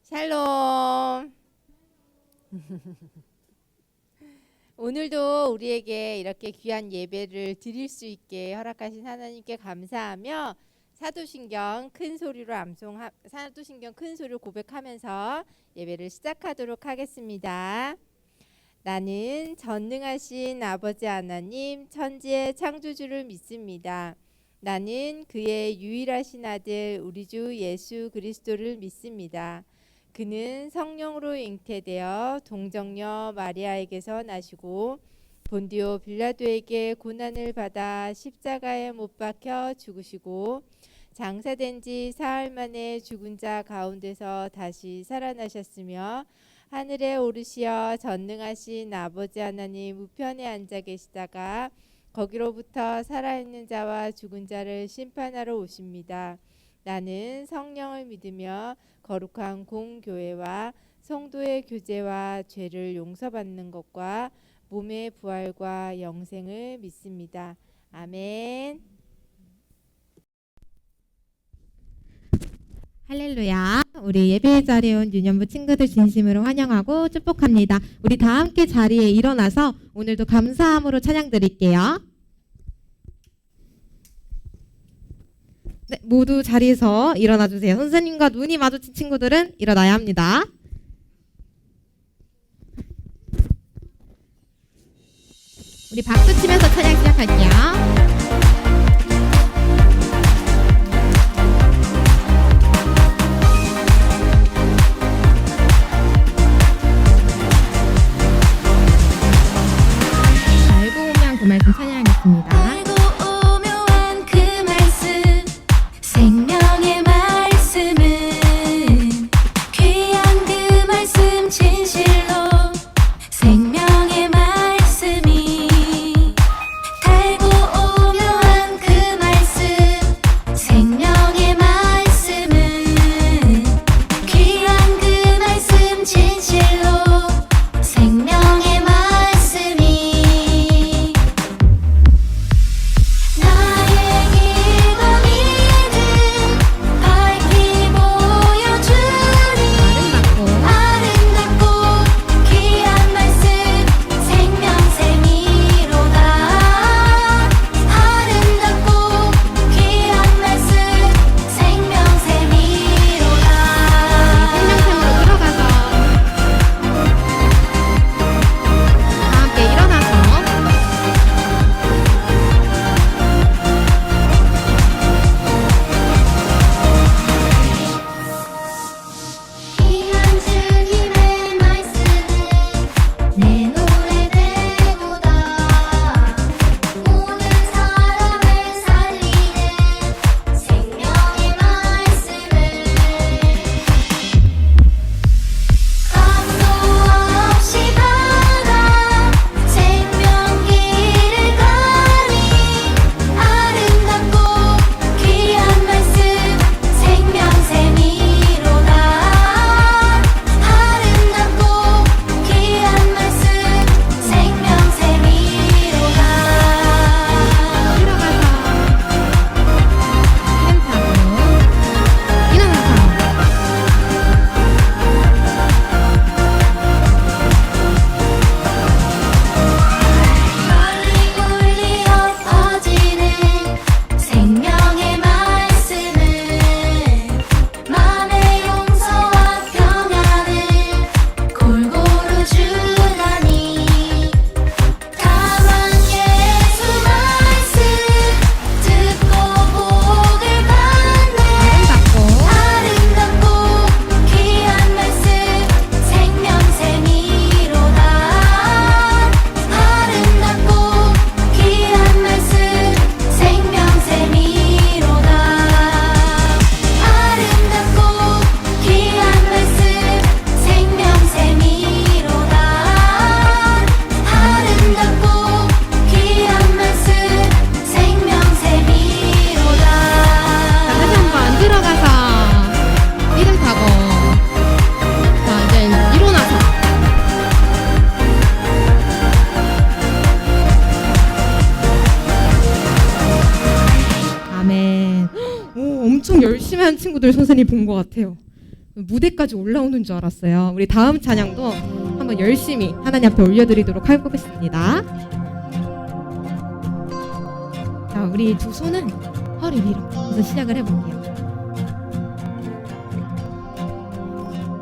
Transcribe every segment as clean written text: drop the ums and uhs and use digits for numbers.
샬롬. 오늘도 우리에게 이렇게 귀한 예배를 드릴 수 있게 허락하신 하나님께 감사하며 사도신경 큰 소리로 사도신경 큰 소리로 고백하면서 예배를 시작하도록 하겠습니다. 나는 전능하신 아버지 하나님 천지의 창조주를 믿습니다. 나는 그의 유일하신 아들 우리 주 예수 그리스도를 믿습니다. 그는 성령으로 잉태되어 동정녀 마리아에게서 나시고 본디오 빌라도에게 고난을 받아 십자가에 못 박혀 죽으시고 장사된 지 사흘 만에 죽은 자 가운데서 다시 살아나셨으며 하늘에 오르시어 전능하신 아버지 하나님 우편에 앉아 계시다가 거기로부터 살아있는 자와 죽은 자를 심판하러 오십니다. 나는 성령을 믿으며 거룩한 공교회와 성도의 교제와 죄를 용서받는 것과 몸의 부활과 영생을 믿습니다. 아멘. 할렐루야. 우리 예배 자리에 온 유년부 친구들 진심으로 환영하고 축복합니다. 우리 다 함께 자리에 일어나서 오늘도 감사함으로 찬양 드릴게요. 네, 모두 자리에서 일어나 주세요. 선생님과 눈이 마주친 친구들은 일어나야 합니다. 우리 박수 치면서 찬양 시작할게요. 그 말씀 찬양하겠습니다. 알고 오묘한 그 말씀 생명의 말씀은 귀한 그 말씀 진실로 생명의 말씀이 달고 오묘한 그 말씀 생명의 말씀은 귀한 그 말씀 진실로 생명의 말씀이 나의 길과 믿음 밝히 보여주니 아름답고 귀한 말씀 생명샘이로다 아름답고 귀한 말씀 생명샘이로다 생명샘으로 들어가서 다 함께 일어나서 귀한 주님의 말씀은 내 노래되도다 모든 사람을 살리는 생명의 말씀을 감도 없이 받아 생명길을 가니 아름답고 귀한 말씀 생명샘이로다 아름답고 귀한 말씀 생명샘이로다 들어가서 기름타고 일어나서 멀리 울리 엎어지는 생명의 말씀은 마음의 용서와 평안을 골고루 주다니 다만 예수 말씀 듣고 복을 받네 아름답고 귀한 말씀 생명샘이로다 아름답고 귀한 말씀 생명샘이로다 아름답고 귀한 말씀 생명샘이로다 아름답고 귀한 말씀 생명샘이로다 다시 한번 들어가서 이름 타고 자 이제 일어나서 아멘. 오, 엄청 열심히 한 친구들 선생님 본 것 같아요. 무대까지 올라오는 줄 알았어요. 우리 다음 찬양도 한번 열심히 하나님 앞에 올려드리도록 해보겠습니다. 자, 우리 두 손은 허리 위로 해서 시작을 해볼게요.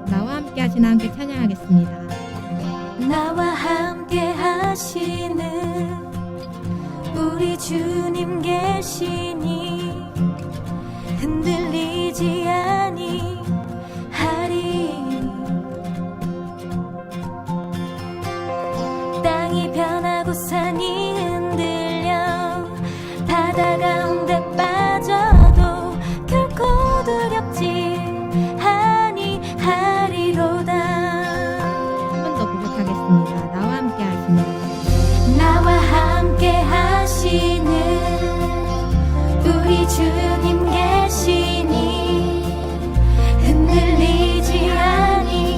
나와 함께 하시나 함께 찬양하겠습니다. 나와 함께 하시는 우리 주님 계시니 흔들리지 아니하리. 땅이 변하고 산이 흔들려 바다 가운데 빠져도 결코 두렵지 아니하리로다. 한 번 더 고백하겠습니다. 나와 함께 하시는 나와 함께 하시는 우리 주님 계시니 흔들리지 아니하리.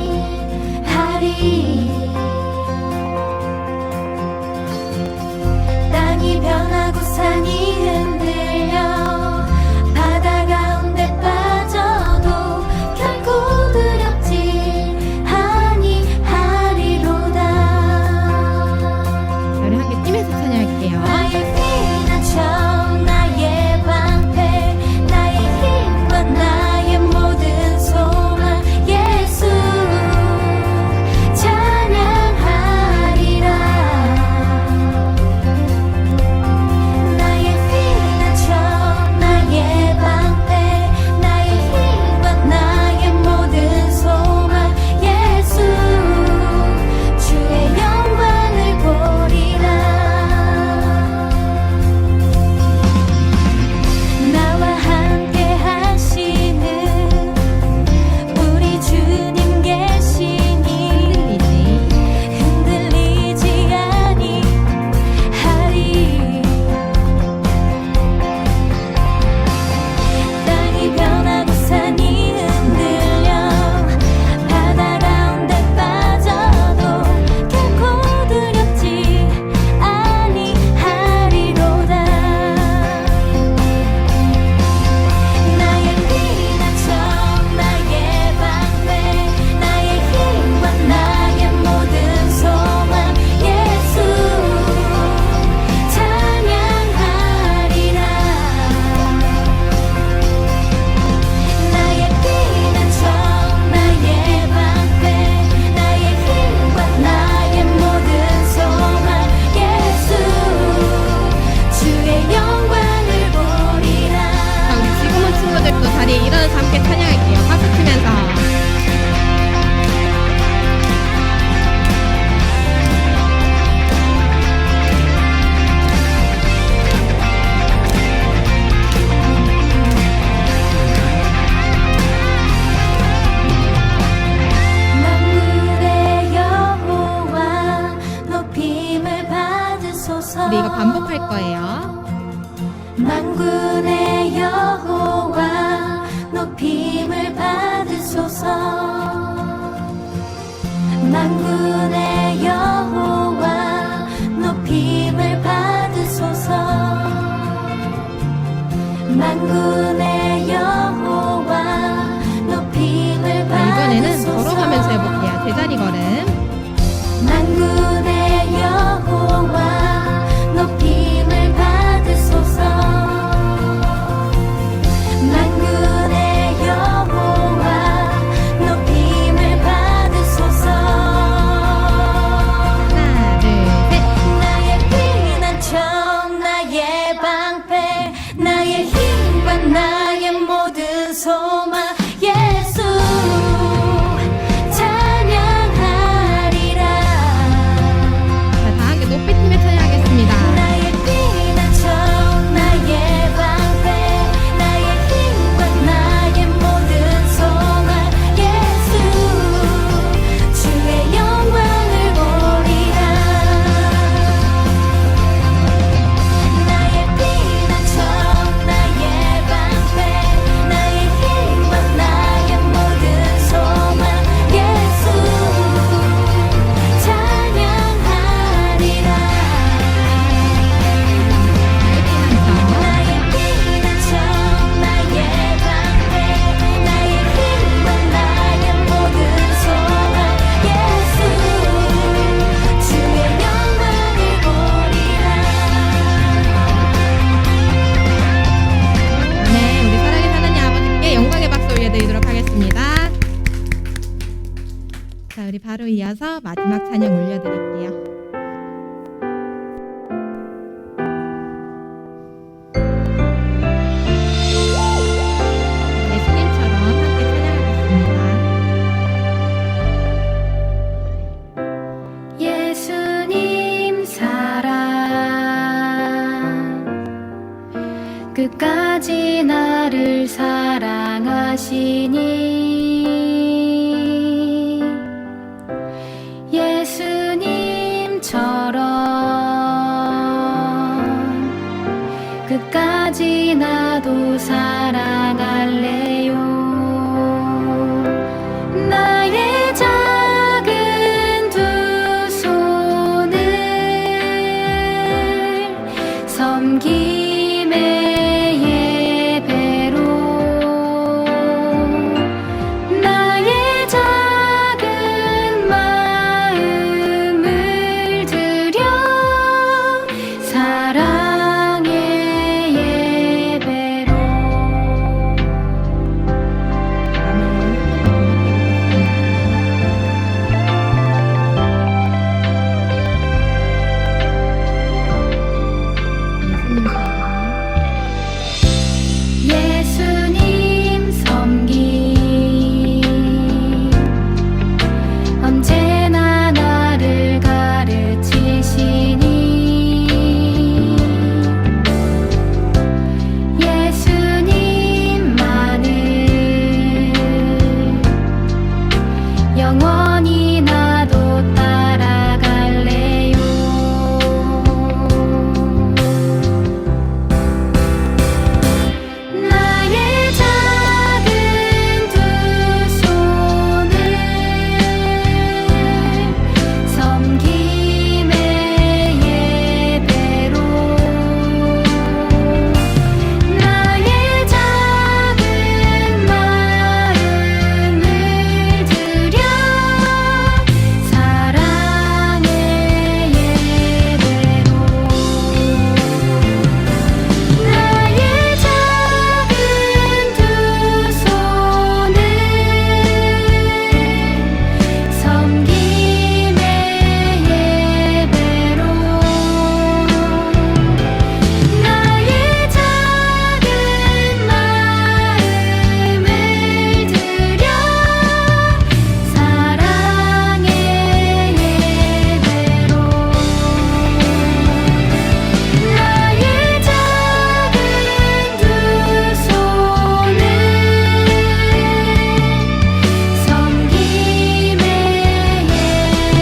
땅이 변하고 산이 흔들려 바다 가운데 빠져도 결코 두렵지 아니하리로다. 우리 함께 뛰면서 찬양할게요. 나의 피난처 나의 방패 나의 힘과 나의 모든 소망 예수 찬양하리라. 나의 피난처 나의 방패 나의 힘과 나의 모든 소망 예수 주의 영광을 보리라. 나와 함께 하시는 우리 주님 계시니 흔들리지 아니하리. 땅이 변하고 산이 흔들려 바다 가운데 빠져도 결코 두렵지 아니하리로다. 나의 피난처 나의 방패 나의 힘과 나의 모든 소망 예수 찬양하리라. 나의 피난처 나의 방패 나의 힘과 나의 모든 소망 예수 주의 영광을 보리라. 자, 우리 지금 온 친구들도 자리에 일어나서 함께 찬양할게요. 박수 치면서. 만군의 여호와 높임을 받으소서. 우리 이거 반복할 거예요. 만군의 여호와 높임을 받으소서. 만군의 여호와 높임을 받으소서. 만군의 여호와 높임을 자, 이번에는 받으소서. 걸어가면서 해볼게요. 제자리 걸음. 만군의 여호와 높임을 받으소서. 만군의 여호와 높임을 받으소서. 하나, 둘, 셋. 나의 피난처 나의 방패 나의 힘과 우리 바로 이어서 마지막 찬양 올려드릴게요. 예수님처럼 함께 찬양하겠습니다. 예수님 사랑 끝까지 나를 사랑하시니 예수님처럼 끝까지 나도 사랑할래요. 나의 작은 두 손을 섬김의 예배로 나의 작은 마음을 드려 사랑의 예배로 예수님 섬기 언제나 나를 가르치시니 예수님만을 영원히 나도 따라갈래요. 나의 작은 두 손을 섬김의 예배로 나의 작은 마음을 드려 사랑의 예배로 나의 작은 두 손을 섬김의 예배로 나의 작은 마음을 드려 사랑의 예배로 나의 작은 두 손을 섬김의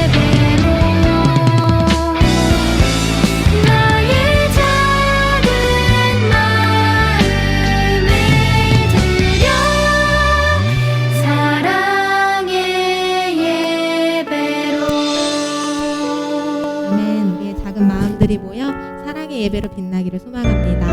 예배로 나의 작은 마음을 드려 사랑의 예배로 아멘. 우리의 작은 마음들이 모여 사랑의 예배로 빛나기를 소망합니다.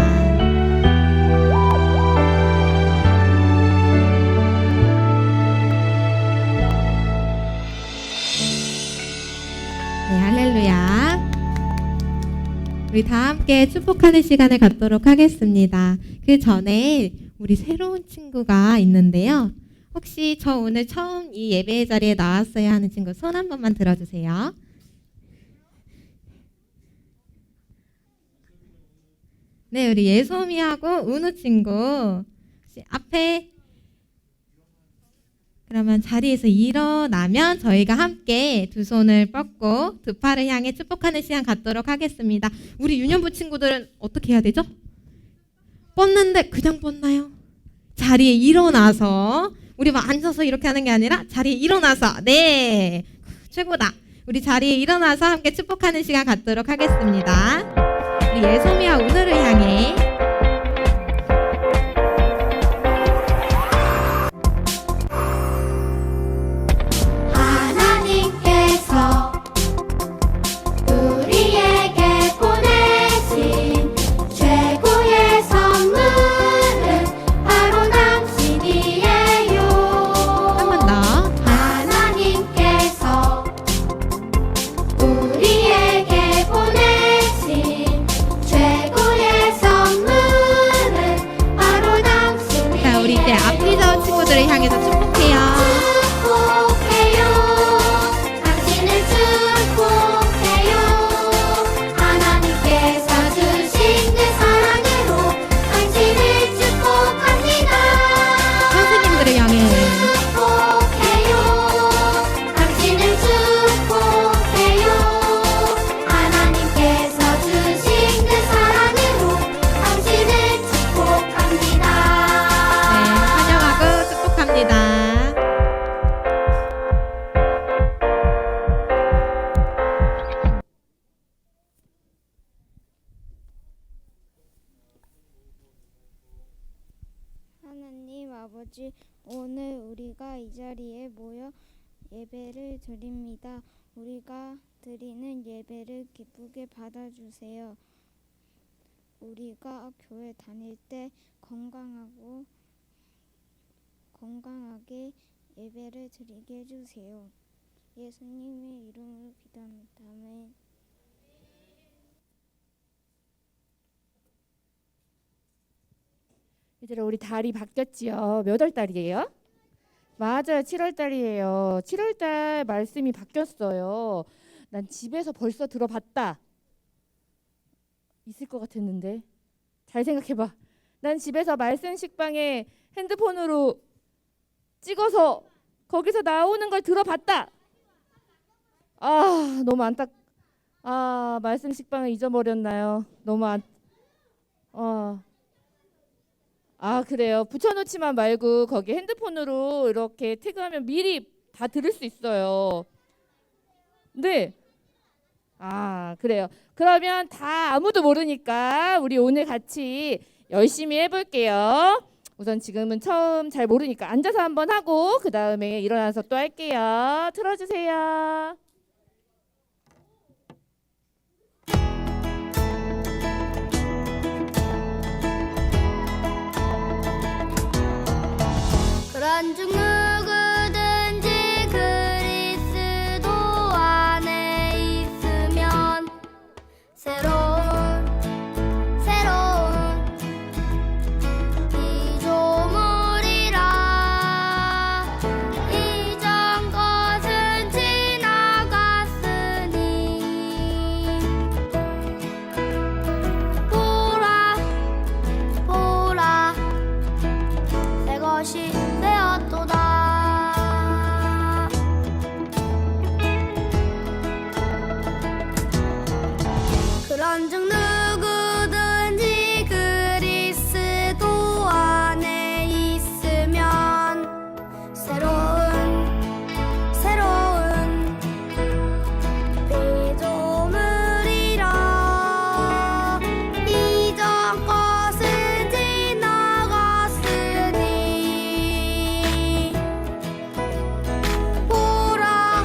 네, 할렐루야. 우리 다 함께 축복하는 시간을 갖도록 하겠습니다. 그 전에 우리 새로운 친구가 있는데요. 혹시 저 오늘 처음 이 예배 자리에 나왔어야 하는 친구 손 한 번만 들어주세요. 네, 우리 예솜이하고 은우 친구 혹시 앞에 그러면 자리에서 일어나면 저희가 함께 두 손을 뻗고 두 팔을 향해 축복하는 시간 갖도록 하겠습니다. 우리 유년부 친구들은 어떻게 해야 되죠? 뻗는데 그냥 뻗나요? 자리에 일어나서 우리 막 앉아서 이렇게 하는 게 아니라 자리에 일어나서 네 최고다. 우리 자리에 일어나서 함께 축복하는 시간 갖도록 하겠습니다. 우리 예솜이와 은우를 향해 하나님께서 우리에게 보내신 최고의 선물은 바로 당신이에요. 한 번 더. 하나님께서 우리에게 보내신 최고의 아버지, 오늘 우리가 이 자리에 모여 예배를 드립니다. 우리가 드리는 예배를 기쁘게 받아주세요. 우리가 교회 다닐 때 건강하게 예배를 드리게 해주세요. 예수님의 이름으로 기도합니다. 아멘. 얘들아, 우리 달이 바뀌었지요. 몇 월 달이에요? 맞아요, 7월 달이에요. 7월 달 말씀이 바뀌었어요. 난 집에서 벌써 들어봤다. 있을 것 같았는데. 잘 생각해봐. 난 집에서 말씀 식빵에 핸드폰으로 찍어서 거기서 나오는 걸 들어봤다. 아, 너무 말씀 식빵을 잊어버렸나요? 그래요. 붙여놓지만 말고 거기 핸드폰으로 이렇게 태그하면 미리 다 들을 수 있어요. 네. 그래요. 그러면 다 아무도 모르니까 우리 오늘 같이 열심히 해볼게요. 우선 지금은 처음 잘 모르니까 앉아서 한번 하고 그 다음에 일어나서 또 할게요. 틀어주세요. 그런 중 누구든지 그리스도 안에 있으면 새로운 피조물이라. 이전 것은 지나갔으니 보라 새 것이 되었도다. 그런즉 누구든지 그리스도 안에 있으면 새로운 피조물이라. 이전 것은 지나갔으니 보라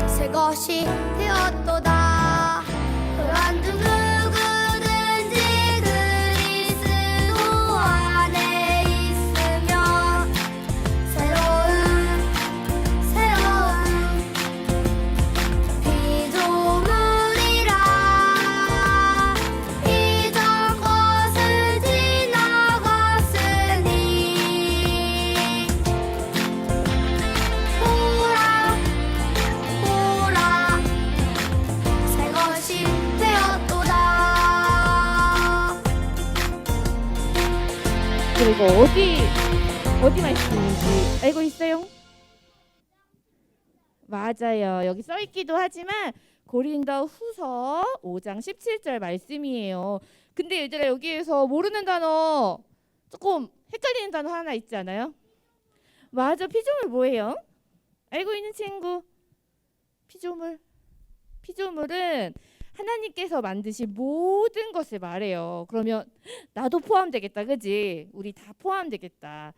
새 것이 되었도다. 그런즉 누구든지 그리스도 안에 있으면 새로운 피조물이라. 이전 것은 지나갔으니 보라 새 것이 되었도다. 그리고 어디 말씀인지 알고 있어요? 맞아요. 여기 써 있기도 하지만 고린도 후서 5장 17절 말씀이에요. 근데 얘들아, 여기에서 모르는 단어, 조금 헷갈리는 단어 하나 있지 않아요? 맞아, 피조물 뭐예요? 알고 있는 친구? 피조물은 하나님께서 만드신 모든 것을 말해요. 그러면 나도 포함되겠다, 그지? 우리 다 포함되겠다.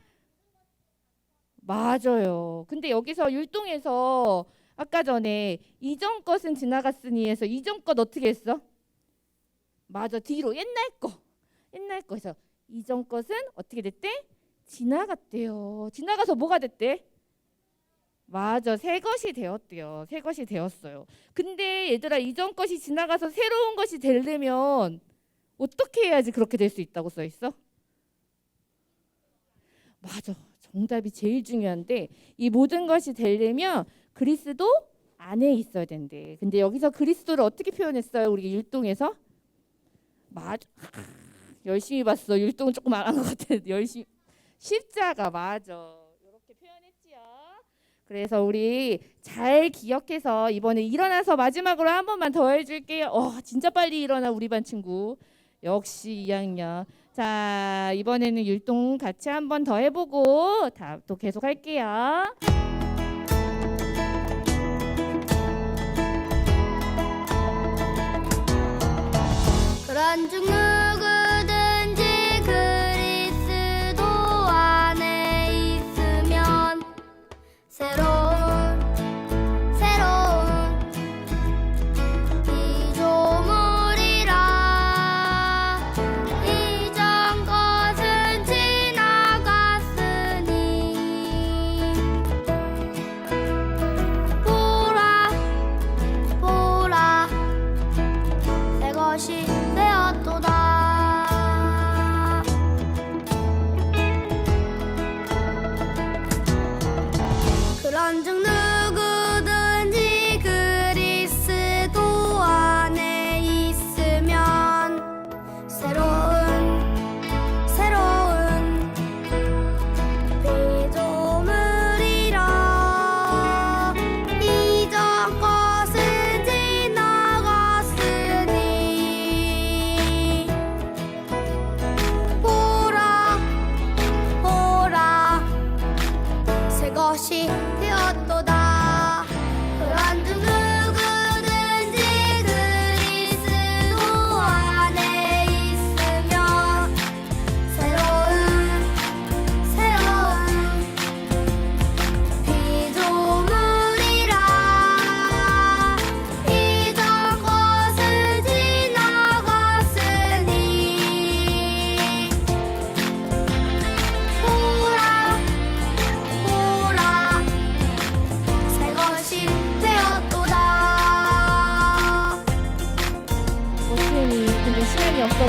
맞아요. 근데 여기서 율동에서 아까 전에 이전 것은 지나갔으니 해서 이전 것 어떻게 했어? 맞아, 뒤로 옛날 거에서 이전 것은 어떻게 됐대? 지나갔대요. 지나가서 뭐가 됐대? 맞아, 새 것이 되었대요. 새 것이 되었어요. 근데 얘들아, 이전 것이 지나가서 새로운 것이 되려면 어떻게 해야지 그렇게 될 수 있다고 써 있어? 맞아, 정답이 제일 중요한데, 이 모든 것이 되려면 그리스도 안에 있어야 된대. 근데 여기서 그리스도를 어떻게 표현했어요? 우리 율동에서? 맞아, 열심히 봤어. 율동은 조금 안 한 것 같아. 열심히. 십자가, 맞아. 이렇게 표현했지요. 그래서 우리 잘 기억해서 이번에 일어나서 마지막으로 한 번만 더 해줄게요. 진짜 빨리 일어나, 우리 반 친구. 역시 2학년. 자, 이번에는 율동 같이 한 번 더 해보고 또 계속 할게요. 그런즉 누구든지 그리스도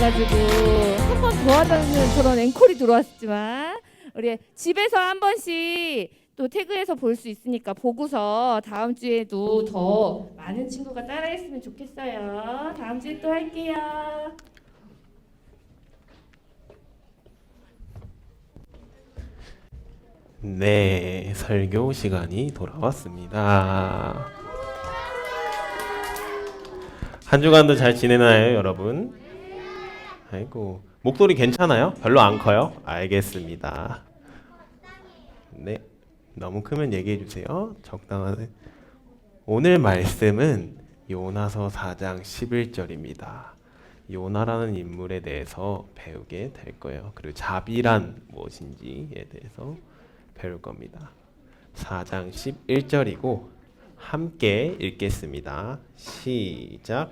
해가지고 한 번 더 하자는 그런 앵콜이 들어왔지만 우리 집에서 한 번씩 또 태그해서 볼 수 있으니까 보고서 다음 주에도 더 많은 친구가 따라했으면 좋겠어요. 다음 주에 또 할게요. 네, 설교 시간이 돌아왔습니다. 한 주간도 잘 지내나요, 여러분? 아이고, 목소리 괜찮아요? 별로 안 커요? 알겠습니다. 네, 너무 크면 얘기해 주세요. 적당한. 오늘 말씀은 요나서 4장 11절입니다. 요나라는 인물에 대해서 배우게 될 거예요. 그리고 자비란 무엇인지에 대해서 배울 겁니다. 4장 11절이고 함께 읽겠습니다. 시작.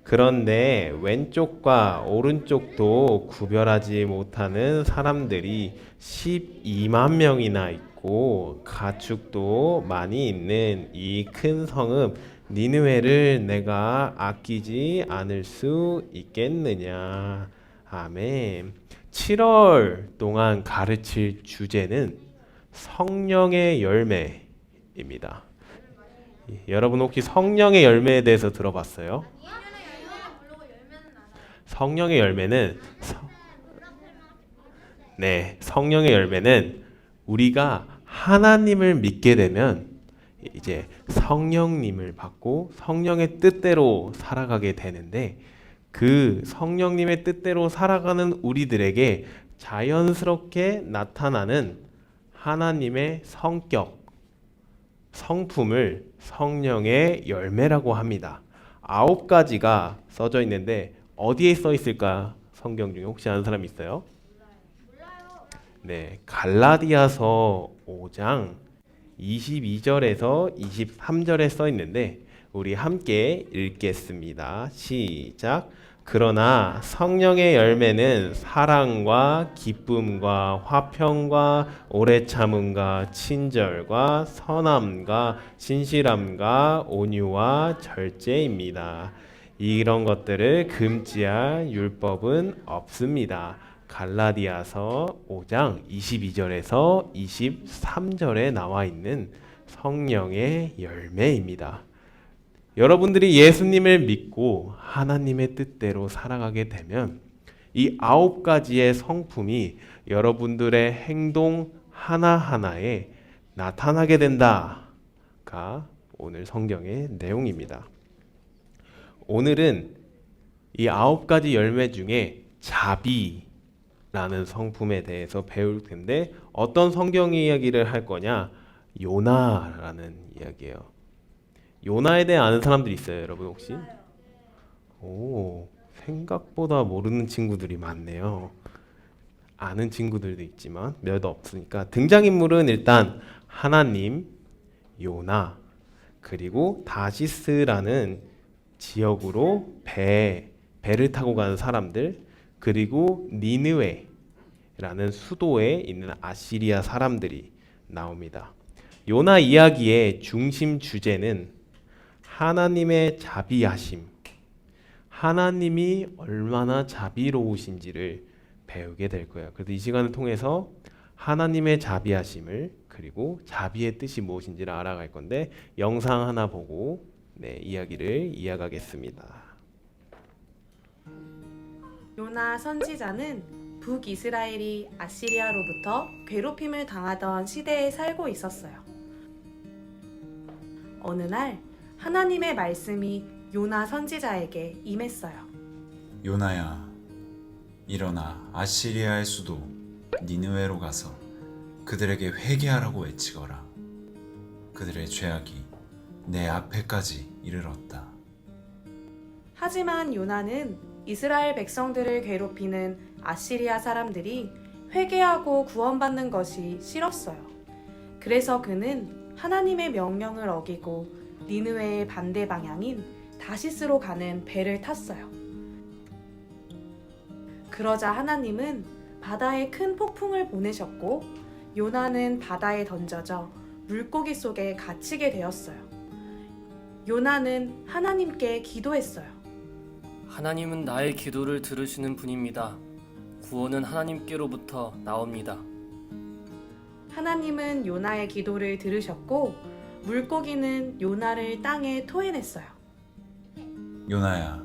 그런데 왼쪽과 오른쪽도 구별하지 못하는 사람들이 12만 명이나 있고 가축도 많이 있는 이 큰 성읍 니느웨를 내가 아끼지 않을 수 있겠느냐. 아멘. 7월 동안 가르칠 주제는 성령의 열매입니다. 여러분 혹시 성령의 열매에 대해서 들어봤어요? 성령의 열매는 성령의 열매는 우리가 하나님을 믿게 되면 이제 성령님을 받고 성령의 뜻대로 살아가게 되는데 그 성령님의 뜻대로 살아가는 우리들에게 자연스럽게 나타나는 하나님의 성격, 성품을 성령의 열매라고 합니다. 9가지가 써져 있는데 어디에 써 있을까? 성경 중에 혹시 아는 사람 있어요? 네, 갈라디아서 5장 22절에서 23절에 써 있는데 우리 함께 읽겠습니다. 시작. 그러나 성령의 열매는 사랑과 기쁨과 화평과 오래 참음과 친절과 선함과 신실함과 온유와 절제입니다. 이런 것들을 금지할 율법은 없습니다. 갈라디아서 5장 22절에서 23절에 나와 있는 성령의 열매입니다. 여러분들이 예수님을 믿고 하나님의 뜻대로 살아가게 되면 이 9가지의 성품이 여러분들의 행동 하나하나에 나타나게 된다가 오늘 성경의 내용입니다. 오늘은 이 9가지 열매 중에 자비라는 성품에 대해서 배울 텐데 어떤 성경 이야기를 할 거냐? 요나라는 이야기예요. 요나에 대해 아는 사람들 있어요, 여러분 혹시? 오, 생각보다 모르는 친구들이 많네요. 아는 친구들도 있지만 몇 없으니까 등장인물은 일단 하나님, 요나, 그리고 다시스라는 지역으로 배를 타고 가는 사람들, 그리고 니느웨라는 수도에 있는 아시리아 사람들이 나옵니다. 요나 이야기의 중심 주제는 하나님의 자비하심, 하나님이 얼마나 자비로우신지를 배우게 될 거예요. 그래서 이 시간을 통해서 하나님의 자비하심을 그리고 자비의 뜻이 무엇인지를 알아갈 건데 영상 하나 보고 이야기를 이어가겠습니다. 요나 선지자는 북이스라엘이 아시리아로부터 괴롭힘을 당하던 시대에 살고 있었어요. 어느 날 하나님의 말씀이 요나 선지자에게 임했어요. 요나야, 일어나 아시리아의 수도 니느웨로 가서 그들에게 회개하라고 외치거라. 그들의 죄악이 내 앞에까지 이르렀다. 하지만 요나는 이스라엘 백성들을 괴롭히는 아시리아 사람들이 회개하고 구원받는 것이 싫었어요. 그래서 그는 하나님의 명령을 어기고 니느웨의 반대 방향인 다시스로 가는 배를 탔어요. 그러자 하나님은 바다에 큰 폭풍을 보내셨고 요나는 바다에 던져져 물고기 속에 갇히게 되었어요. 요나는 하나님께 기도했어요. 하나님은 나의 기도를 들으시는 분입니다. 구원은 하나님께로부터 나옵니다. 하나님은 요나의 기도를 들으셨고 물고기는 요나를 땅에 토해냈어요. 요나야,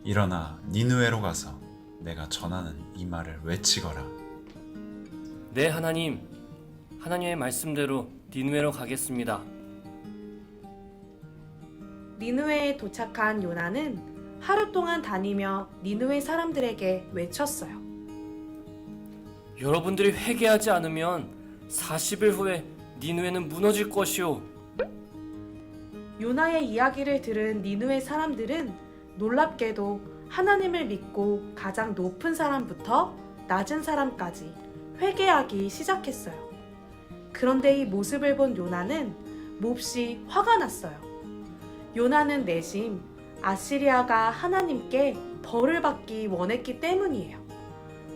일어나 니느웨로 가서 내가 전하는 이 말을 외치거라. 네, 하나님. 하나님의 말씀대로 니느웨로 가겠습니다. 니느웨에 도착한 요나는 하루 동안 다니며 니느웨 사람들에게 외쳤어요. 여러분들이 회개하지 않으면 40일 후에 니느웨는 무너질 것이오. 요나의 이야기를 들은 니느웨 사람들은 놀랍게도 하나님을 믿고 가장 높은 사람부터 낮은 사람까지 회개하기 시작했어요. 그런데 이 모습을 본 요나는 몹시 화가 났어요. 요나는 내심 아시리아가 하나님께 벌을 받기 원했기 때문이에요.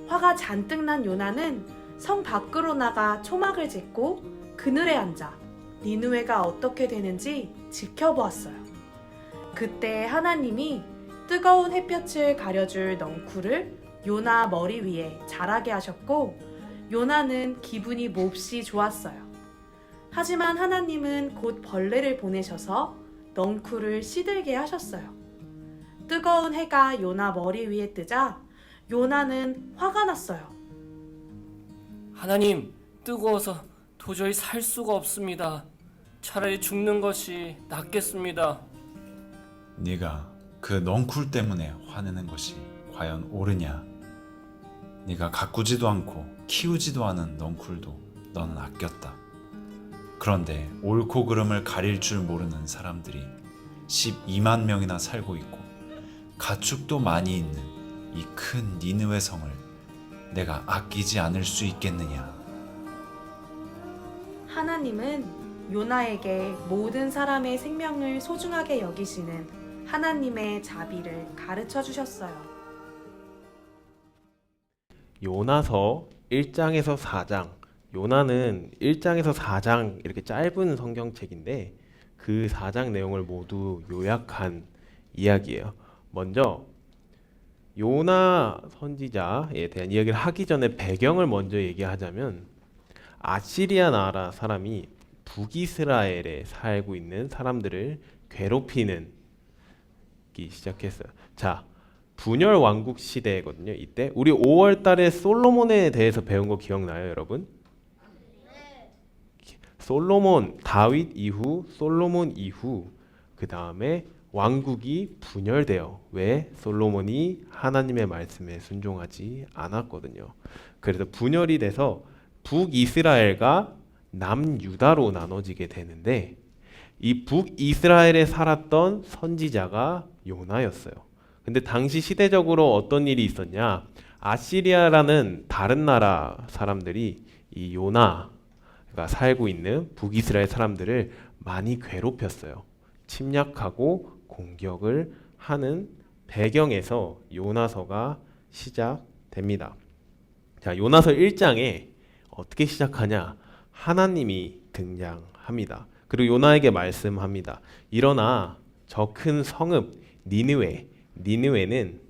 화가 잔뜩 난 요나는 성 밖으로 나가 초막을 짓고 그늘에 앉아 니느웨가 어떻게 되는지 지켜보았어요. 그때 하나님이 뜨거운 햇볕을 가려줄 넝쿨을 요나 머리 위에 자라게 하셨고 요나는 기분이 몹시 좋았어요. 하지만 하나님은 곧 벌레를 보내셔서 넝쿨을 시들게 하셨어요. 뜨거운 해가 요나 머리 위에 뜨자 요나는 화가 났어요. 하나님, 뜨거워서 도저히 살 수가 없습니다. 차라리 죽는 것이 낫겠습니다. 네가 그 넝쿨 때문에 화내는 것이 과연 옳으냐? 네가 가꾸지도 않고 키우지도 않은 넝쿨도 너는 아꼈다. 그런데 옳고 그름을 가릴 줄 모르는 사람들이 12만 명이나 살고 있고 가축도 많이 있는 이 큰 니느웨 성을 내가 아끼지 않을 수 있겠느냐? 하나님은 요나에게 모든 사람의 생명을 소중하게 여기시는 하나님의 자비를 가르쳐 주셨어요. 요나서 1장에서 4장. 요나는 1장에서 4장 이렇게 짧은 성경책인데 그 4장 내용을 모두 요약한 이야기예요. 먼저 요나 선지자에 대한 이야기를 하기 전에 배경을 먼저 얘기하자면 아시리아 나라 사람이 북이스라엘에 살고 있는 사람들을 괴롭히는 기 시작했어요. 자, 분열 왕국 시대거든요. 이때 우리 5월 달에 솔로몬에 대해서 배운 거 기억나요, 여러분? 솔로몬, 다윗 이후, 솔로몬 이후 그 다음에 왕국이 분열돼요. 왜? 솔로몬이 하나님의 말씀에 순종하지 않았거든요. 그래서 분열이 돼서 북이스라엘과 남유다로 나눠지게 되는데 이 북이스라엘에 살았던 선지자가 요나였어요. 근데 당시 시대적으로 어떤 일이 있었냐? 아시리아라는 다른 나라 사람들이 이 요나가 살고 있는 북이스라엘 사람들을 많이 괴롭혔어요. 침략하고 공격을 하는 배경에서 요나서가 시작됩니다. 자, 요나서 1장에 어떻게 시작하냐? 하나님이 등장합니다. 그리고 요나에게 말씀합니다. 일어나 저 큰 성읍 니느웨. 니느웨는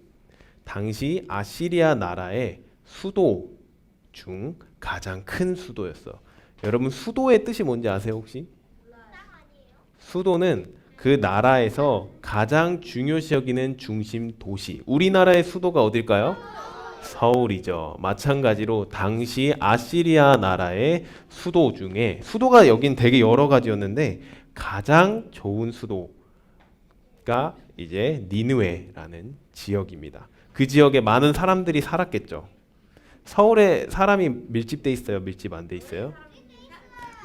당시 아시리아 나라의 수도 중 가장 큰 수도였어. 여러분 수도의 뜻이 뭔지 아세요 혹시? 수도는 그 나라에서 가장 중요시 여기는 중심 도시. 우리나라의 수도가 어딜까요? 서울이죠. 마찬가지로 당시 아시리아 나라의 수도 중에 수도가 여긴 되게 여러 가지였는데 가장 좋은 수도가 이제 니느웨라는 지역입니다. 그 지역에 많은 사람들이 살았겠죠. 서울에 사람이 밀집돼 있어요? 밀집 안 돼 있어요?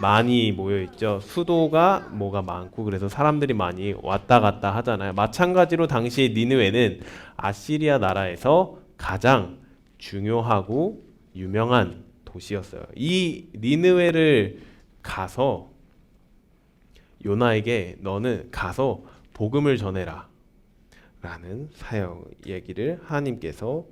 많이 모여 있죠. 수도가 뭐가 많고 그래서 사람들이 많이 왔다 갔다 하잖아요. 마찬가지로 당시 니느웨는 아시리아 나라에서 가장 중요하고 유명한 도시였어요. 이 니느웨를 가서 요나에게 너는 가서 복음을 전해라 라는 사역 얘기를 하나님께서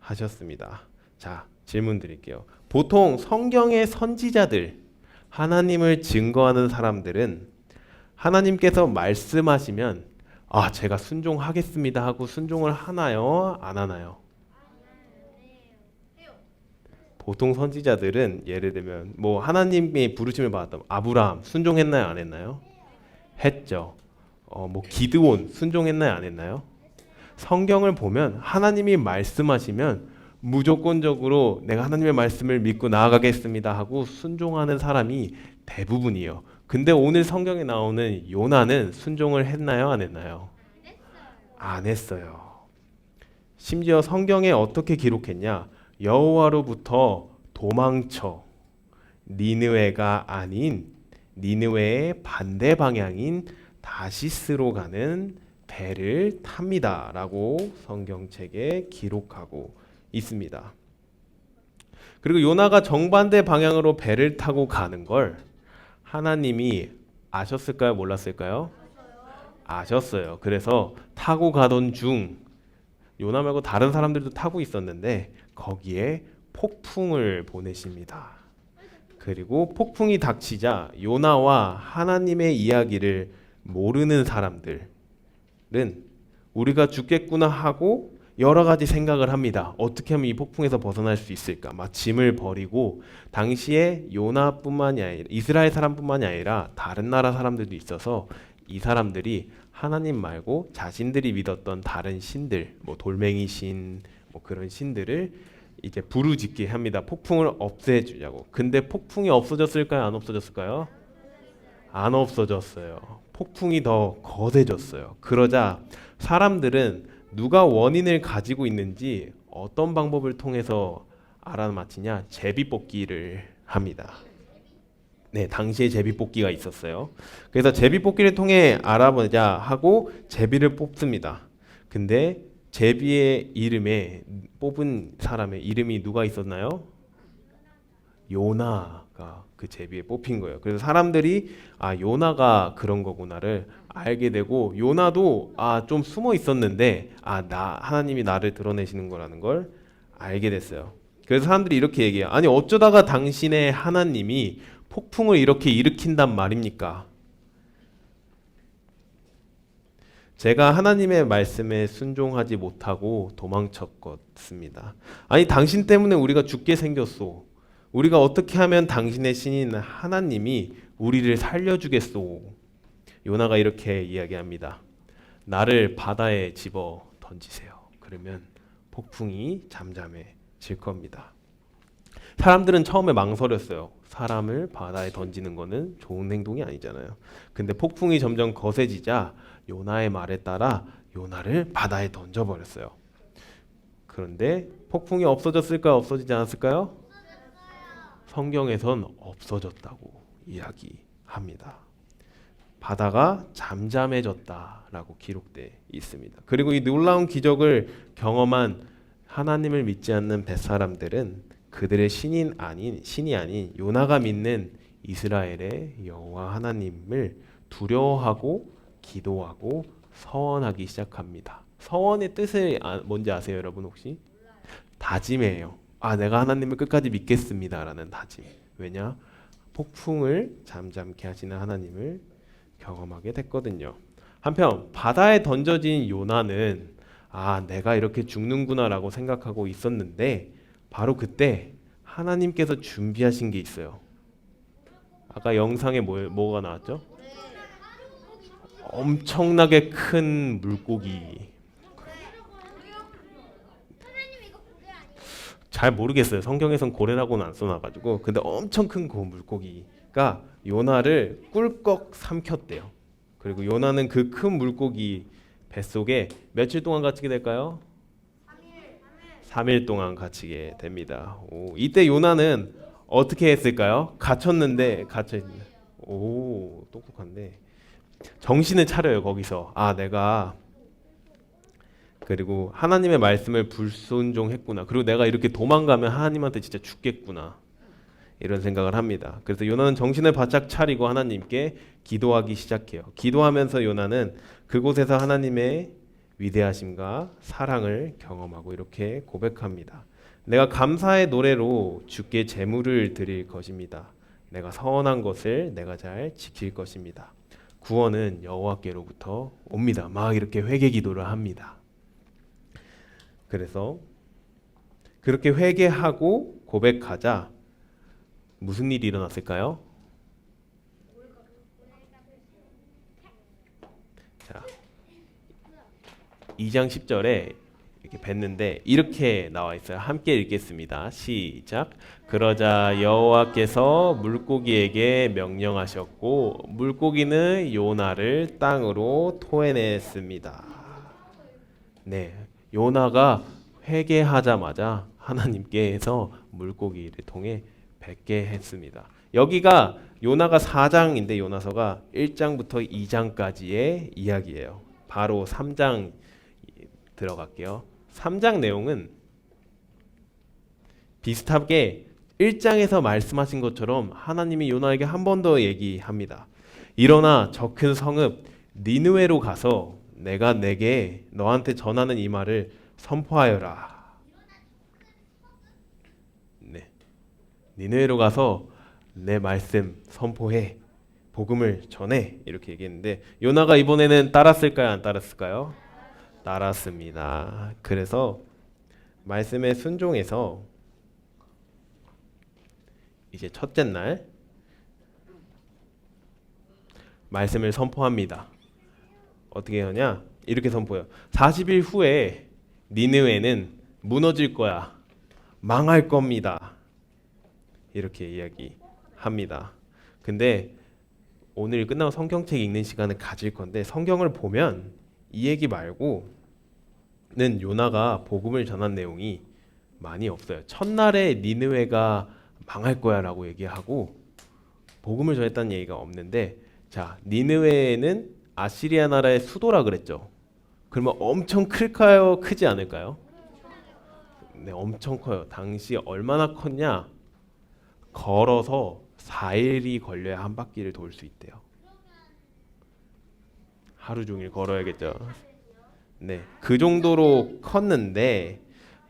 하셨습니다. 자, 질문 드릴게요. 보통 성경의 선지자들, 하나님을 증거하는 사람들은 하나님께서 말씀하시면 아, 제가 순종하겠습니다 하고 순종을 하나요? 안 하나요? 보통 선지자들은 예를 들면 뭐 하나님의 부르심을 받았다. 아브라함 순종했나요? 안 했나요? 했죠. 뭐 기드온 순종했나요? 안 했나요? 성경을 보면 하나님이 말씀하시면 무조건적으로 내가 하나님의 말씀을 믿고 나아가겠습니다 하고 순종하는 사람이 대부분이에요. 근데 오늘 성경에 나오는 요나는 순종을 했나요? 안 했나요? 안 했어요. 심지어 성경에 어떻게 기록했냐? 여호와로부터 도망쳐 니느웨가 아닌 니느웨의 반대 방향인 다시스로 가는 배를 탑니다라고 성경책에 기록하고 있습니다. 그리고 요나가 정반대 방향으로 배를 타고 가는 걸 하나님이 아셨을까요? 몰랐을까요? 아셨어요. 그래서 타고 가던 중 요나 말고 다른 사람들도 타고 있었는데 거기에 폭풍을 보내십니다. 그리고 폭풍이 닥치자 요나와 하나님의 이야기를 모르는 사람들은 우리가 죽겠구나 하고 여러 가지 생각을 합니다. 어떻게 하면 이 폭풍에서 벗어날 수 있을까? 막 짐을 버리고 당시에 요나뿐만이 아니라 이스라엘 사람뿐만이 아니라 다른 나라 사람들도 있어서 이 사람들이 하나님 말고 자신들이 믿었던 다른 신들, 뭐 돌멩이 신, 뭐 그런 신들을 이제 부르짖게 합니다. 폭풍을 없애주자고. 근데 폭풍이 없어졌을까요? 안 없어졌을까요? 안 없어졌어요. 폭풍이 더 거세졌어요. 그러자 사람들은 누가 원인을 가지고 있는지 어떤 방법을 통해서 알아맞히냐? 제비뽑기를 합니다. 네, 당시에 제비뽑기가 있었어요. 그래서 제비뽑기를 통해 알아보자 하고 제비를 뽑습니다. 근데 제비의 이름에 뽑은 사람의 이름이 누가 있었나요? 요나가 그 제비에 뽑힌 거예요. 그래서 사람들이 아, 요나가 그런 거구나를 알게 되고 요나도 아, 좀 숨어 있었는데 아, 하나님이 나를 드러내시는 거라는 걸 알게 됐어요. 그래서 사람들이 이렇게 얘기해요. 아니 어쩌다가 당신의 하나님이 폭풍을 이렇게 일으킨단 말입니까? 제가 하나님의 말씀에 순종하지 못하고 도망쳤습니다. 아니 당신 때문에 우리가 죽게 생겼소. 우리가 어떻게 하면 당신의 신인 하나님이 우리를 살려주겠소. 요나가 이렇게 이야기합니다. 나를 바다에 집어 던지세요. 그러면 폭풍이 잠잠해질 겁니다. 사람들은 처음에 망설였어요. 사람을 바다에 던지는 거는 좋은 행동이 아니잖아요. 근데 폭풍이 점점 거세지자 요나의 말에 따라 요나를 바다에 던져버렸어요. 그런데 폭풍이 없어졌을까요? 없어지지 않았을까요? 성경에선 없어졌다고 이야기합니다. 바다가 잠잠해졌다라고 기록되어 있습니다. 그리고 이 놀라운 기적을 경험한 하나님을 믿지 않는 벳사람들은 그들의 신이 아닌 요나가 믿는 이스라엘의 여호와 하나님을 두려워하고 기도하고 서원하기 시작합니다. 서원의 뜻이 뭔지 아세요, 여러분 혹시? 다짐이에요. 아, 내가 하나님을 끝까지 믿겠습니다라는 다짐. 왜냐? 폭풍을 잠잠케 하시는 하나님을 경험하게 됐거든요. 한편 바다에 던져진 요나는 아, 내가 이렇게 죽는구나라고 생각하고 있었는데 바로 그때 하나님께서 준비하신 게 있어요. 아까 영상에 뭐가 나왔죠? 엄청나게 큰 물고기. 잘 모르겠어요. 성경에선 고래라고는 안 써놔가지고. 근데 엄청 큰 그 물고기가 요나를 꿀꺽 삼켰대요. 그리고 요나는 그 큰 물고기 뱃속에 며칠 동안 갇히게 될까요? 3일 동안 갇히게 됩니다. 이때 요나는 어떻게 했을까요? 갇혔는데 똑똑한데 정신을 차려요. 거기서 아, 내가 그리고 하나님의 말씀을 불순종했구나. 그리고 내가 이렇게 도망가면 하나님한테 진짜 죽겠구나. 이런 생각을 합니다. 그래서 요나는 정신을 바짝 차리고 하나님께 기도하기 시작해요. 기도하면서 요나는 그곳에서 하나님의 위대하심과 사랑을 경험하고 이렇게 고백합니다. 내가 감사의 노래로 주께 제물을 드릴 것입니다. 내가 서원한 것을 내가 잘 지킬 것입니다. 구원은 여호와께로부터 옵니다. 막 이렇게 회개 기도를 합니다. 그래서 그렇게 회개하고 고백하자 무슨 일이 일어났을까요? 자, 2장 10절에 이렇게 뵀는데 이렇게 나와 있어요. 함께 읽겠습니다. 시작. 그러자 여호와께서 물고기에게 명령하셨고 물고기는 요나를 땅으로 토해냈습니다. 네, 요나가 회개하자마자 하나님께서 물고기를 통해 뵙게 했습니다. 여기가 요나가 4장인데 요나서가 1장부터 2장까지의 이야기예요. 바로 3장 들어갈게요. 3장 내용은 비슷하게 1장에서 말씀하신 것처럼 하나님이 요나에게 한 번 더 얘기합니다. 일어나 저 큰 성읍 니느웨로 가서 내가 내게 너한테 전하는 이 말을 선포하여라. 네, 니느웨로 가서 내 말씀 선포해. 복음을 전해. 이렇게 얘기했는데 요나가 이번에는 따랐을까요? 안 따랐을까요? 따랐습니다. 그래서 말씀에 순종해서 이제 첫째 날 말씀을 선포합니다. 어떻게 하냐? 이렇게 선포해요. 40일 후에 니느웨는 무너질 거야. 망할 겁니다. 이렇게 이야기합니다. 근데 오늘 끝나고 성경책 읽는 시간을 가질 건데 성경을 보면 이 얘기 말고는 요나가 복음을 전한 내용이 많이 없어요. 첫날에 니느웨가 망할 거야라고 얘기하고 복음을 전했다는 얘기가 없는데 자, 니느웨는 아시리아 나라의 수도라 그랬죠. 그러면 엄청 클까요? 크지 않을까요? 네, 엄청 커요. 당시 얼마나 컸냐? 걸어서 4일이 걸려야 한 바퀴를 돌 수 있대요. 하루 종일 걸어야겠죠. 네, 그 정도로 컸는데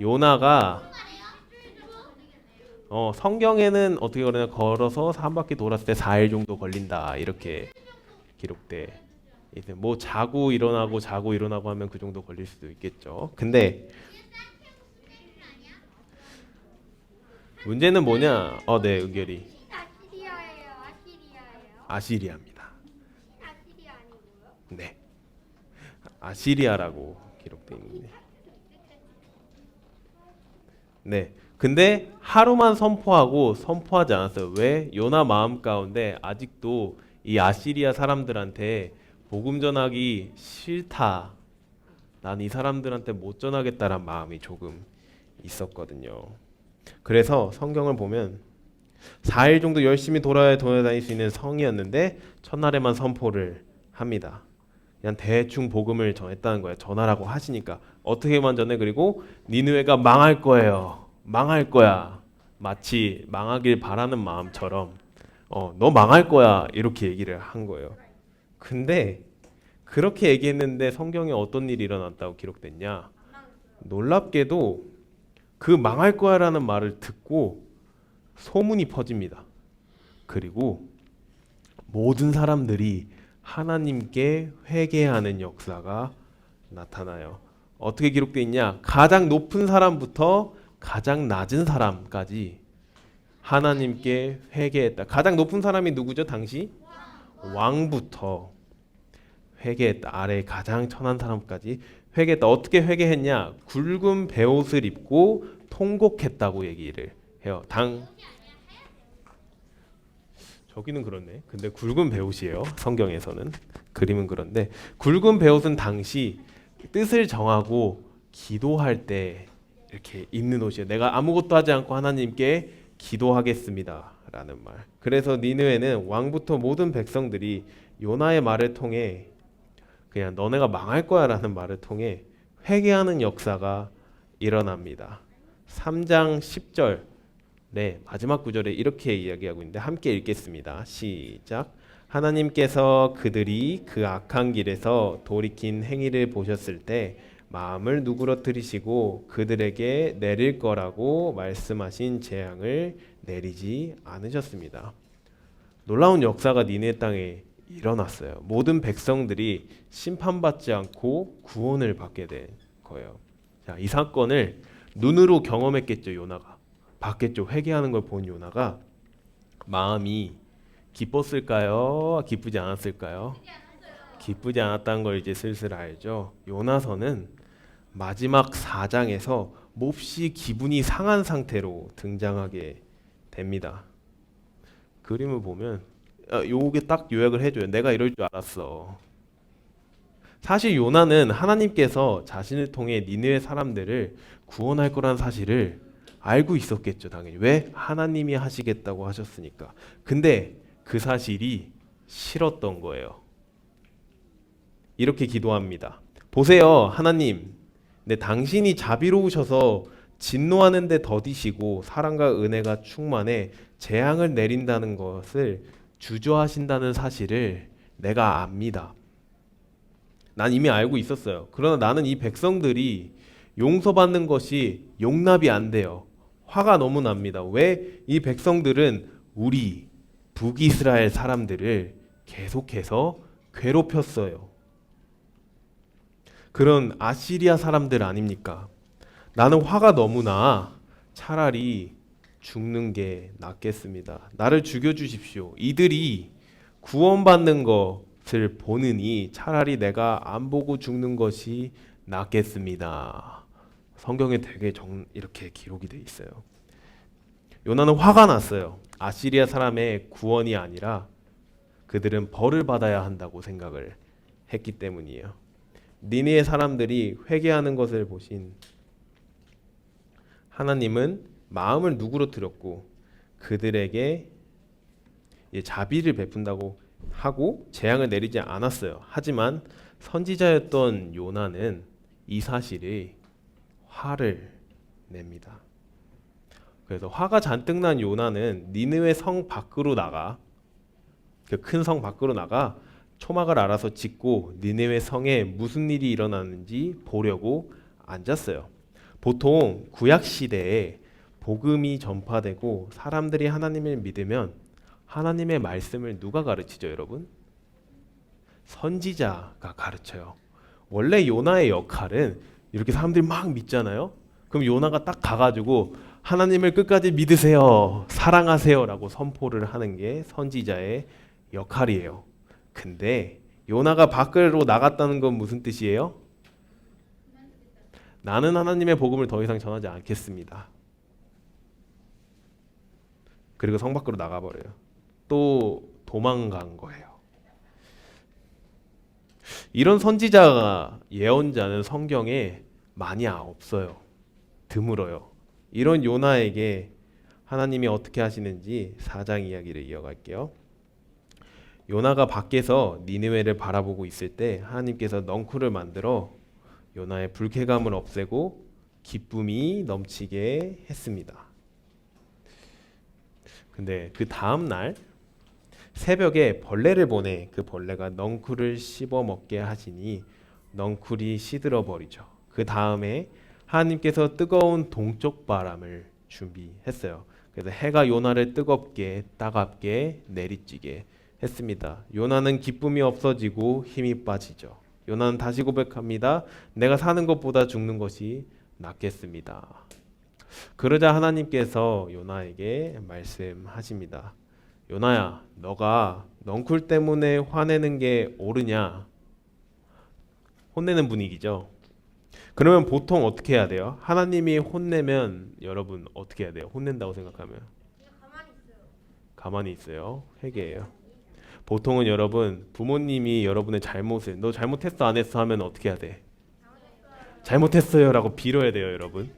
요나가 성경에는 어떻게 그러냐 걸어서 한 바퀴 돌았을 때 4일 정도 걸린다 이렇게 기록돼. 이제 뭐 자고 일어나고 하면 그 정도 걸릴 수도 있겠죠. 근데 문제는 뭐냐? 네, 은결이. 아시리아예요. 아시리아입니다. 아시리아 아니고요? 네, 아시리아라고 기록돼 있는데. 네, 근데 하루만 선포하지 않았어요. 왜? 요나 마음 가운데 아직도 이 아시리아 사람들한테 복음 전하기 싫다. 난 이 사람들한테 못 전하겠다란 마음이 조금 있었거든요. 그래서 성경을 보면 4일 정도 열심히 돌아다닐 수 있는 성이었는데 첫날에만 선포를 합니다. 그냥 대충 복음을 전했다는 거예요. 전하라고 하시니까 어떻게만 전해. 그리고 니느웨가 망할 거예요. 망할 거야. 마치 망하길 바라는 마음처럼 너 망할 거야 이렇게 얘기를 한 거예요. 근데 그렇게 얘기했는데 성경에 어떤 일이 일어났다고 기록됐냐? 놀랍게도 그 망할 거야라는 말을 듣고 소문이 퍼집니다. 그리고 모든 사람들이 하나님께 회개하는 역사가 나타나요. 어떻게 기록되어 있냐? 가장 높은 사람부터 가장 낮은 사람까지 하나님께 회개했다. 가장 높은 사람이 누구죠? 당시 왕부터 회개했다. 아래 가장 천한 사람까지 회개했다. 어떻게 회개했냐? 굵은 베옷을 입고 통곡했다고 얘기를 해요. 저기는 그렇네. 근데 굵은 베옷이에요. 성경에서는 그림은 그런데 굵은 베옷은 당시 뜻을 정하고 기도할 때 이렇게 입는 옷이에요. 내가 아무것도 하지 않고 하나님께 기도하겠습니다 라는 말. 그래서 니느웨는 왕부터 모든 백성들이 요나의 말을 통해 그냥 너네가 망할 거야 라는 말을 통해 회개하는 역사가 일어납니다. 3장 10절 마지막 구절에 이렇게 이야기하고 있는데 함께 읽겠습니다. 시작. 하나님께서 그들이 그 악한 길에서 돌이킨 행위를 보셨을 때 마음을 누그러뜨리시고 그들에게 내릴 거라고 말씀하신 재앙을 내리지 않으셨습니다. 놀라운 역사가 니네 땅에 일어났어요. 모든 백성들이 심판받지 않고 구원을 받게 된 거예요. 자, 이 사건을 눈으로 경험했겠죠, 요나가. 봤겠죠. 회개하는 걸 본 요나가 마음이 기뻤을까요? 기쁘지 않았을까요? 기쁘지 않았다는 걸 이제 슬슬 알죠. 요나서는 마지막 4장에서 몹시 기분이 상한 상태로 등장하게 됩니다. 그림을 보면 요게 딱 요약을 해줘요. 내가 이럴 줄 알았어. 사실 요나는 하나님께서 자신을 통해 니느웨 사람들을 구원할 거란 사실을 알고 있었겠죠, 당연히. 왜? 하나님이 하시겠다고 하셨으니까. 근데 그 사실이 싫었던 거예요. 이렇게 기도합니다. 보세요, 하나님. 네, 당신이 자비로우셔서 진노하는 데 더디시고 사랑과 은혜가 충만해 재앙을 내린다는 것을 주저하신다는 사실을 내가 압니다. 난 이미 알고 있었어요. 그러나 나는 이 백성들이 용서받는 것이 용납이 안 돼요. 화가 너무 납니다. 왜? 이 백성들은 우리 북이스라엘 사람들을 계속해서 괴롭혔어요. 그런 아시리아 사람들 아닙니까? 나는 화가 너무 나. 차라리 죽는 게 낫겠습니다. 나를 죽여주십시오. 이들이 구원받는 것을 보느니 차라리 내가 안 보고 죽는 것이 낫겠습니다. 성경에 되게 이렇게 기록이 돼 있어요. 요나는 화가 났어요. 아시리아 사람의 구원이 아니라 그들은 벌을 받아야 한다고 생각을 했기 때문이에요. 니느웨 사람들이 회개하는 것을 보신 하나님은 마음을 누그러뜨렸고 그들에게 자비를 베푼다고 하고 재앙을 내리지 않았어요. 하지만 선지자였던 요나는 이 사실에 화를 냅니다. 그래서 화가 잔뜩 난 요나는 니느웨 성 밖으로 나가, 그 큰 성 밖으로 나가 초막을 알아서 짓고 니느웨 성에 무슨 일이 일어나는지 보려고 앉았어요. 보통 구약 시대에 복음이 전파되고 사람들이 하나님을 믿으면 하나님의 말씀을 누가 가르치죠, 여러분? 선지자가 가르쳐요. 원래 요나의 역할은 이렇게 사람들이 막 믿잖아요. 그럼 요나가 딱 가가지고 하나님을 끝까지 믿으세요, 사랑하세요라고 선포를 하는 게 선지자의 역할이에요. 근데 요나가 밖으로 나갔다는 건 무슨 뜻이에요? 나는 하나님의 복음을 더 이상 전하지 않겠습니다. 그리고 성 밖으로 나가버려요. 또 도망간 거예요. 이런 선지자가, 예언자는 성경에 많이 없어요. 드물어요. 이런 요나에게 하나님이 어떻게 하시는지 4장 이야기를 이어갈게요. 요나가 밖에서 니느웨를 바라보고 있을 때 하나님께서 넝쿨을 만들어 요나의 불쾌감을 없애고 기쁨이 넘치게 했습니다. 근데 그 다음 날 새벽에 벌레를 보내 그 벌레가 넝쿨을 씹어 먹게 하시니 넝쿨이 시들어 버리죠. 그 다음에 하나님께서 뜨거운 동쪽 바람을 준비했어요. 그래서 해가 요나를 따갑게 내리쬐게 했습니다. 요나는 기쁨이 없어지고 힘이 빠지죠. 요나는 다시 고백합니다. 내가 사는 것보다 죽는 것이 낫겠습니다. 그러자 하나님께서 요나에게 말씀하십니다. 요나야, 너가 넝쿨 때문에 화내는 게 옳으냐? 혼내는 분위기죠. 그러면 보통 어떻게 해야 돼요? 하나님이 혼내면 여러분 어떻게 해야 돼요? 혼낸다고 생각하면 가만히 있어요. 회개해요. 보통은 여러분 부모님이 여러분의 잘못을 너 잘못했어 안 했어 하면 어떻게 해야 돼? 잘못했어요 라고 빌어야 돼요, 여러분.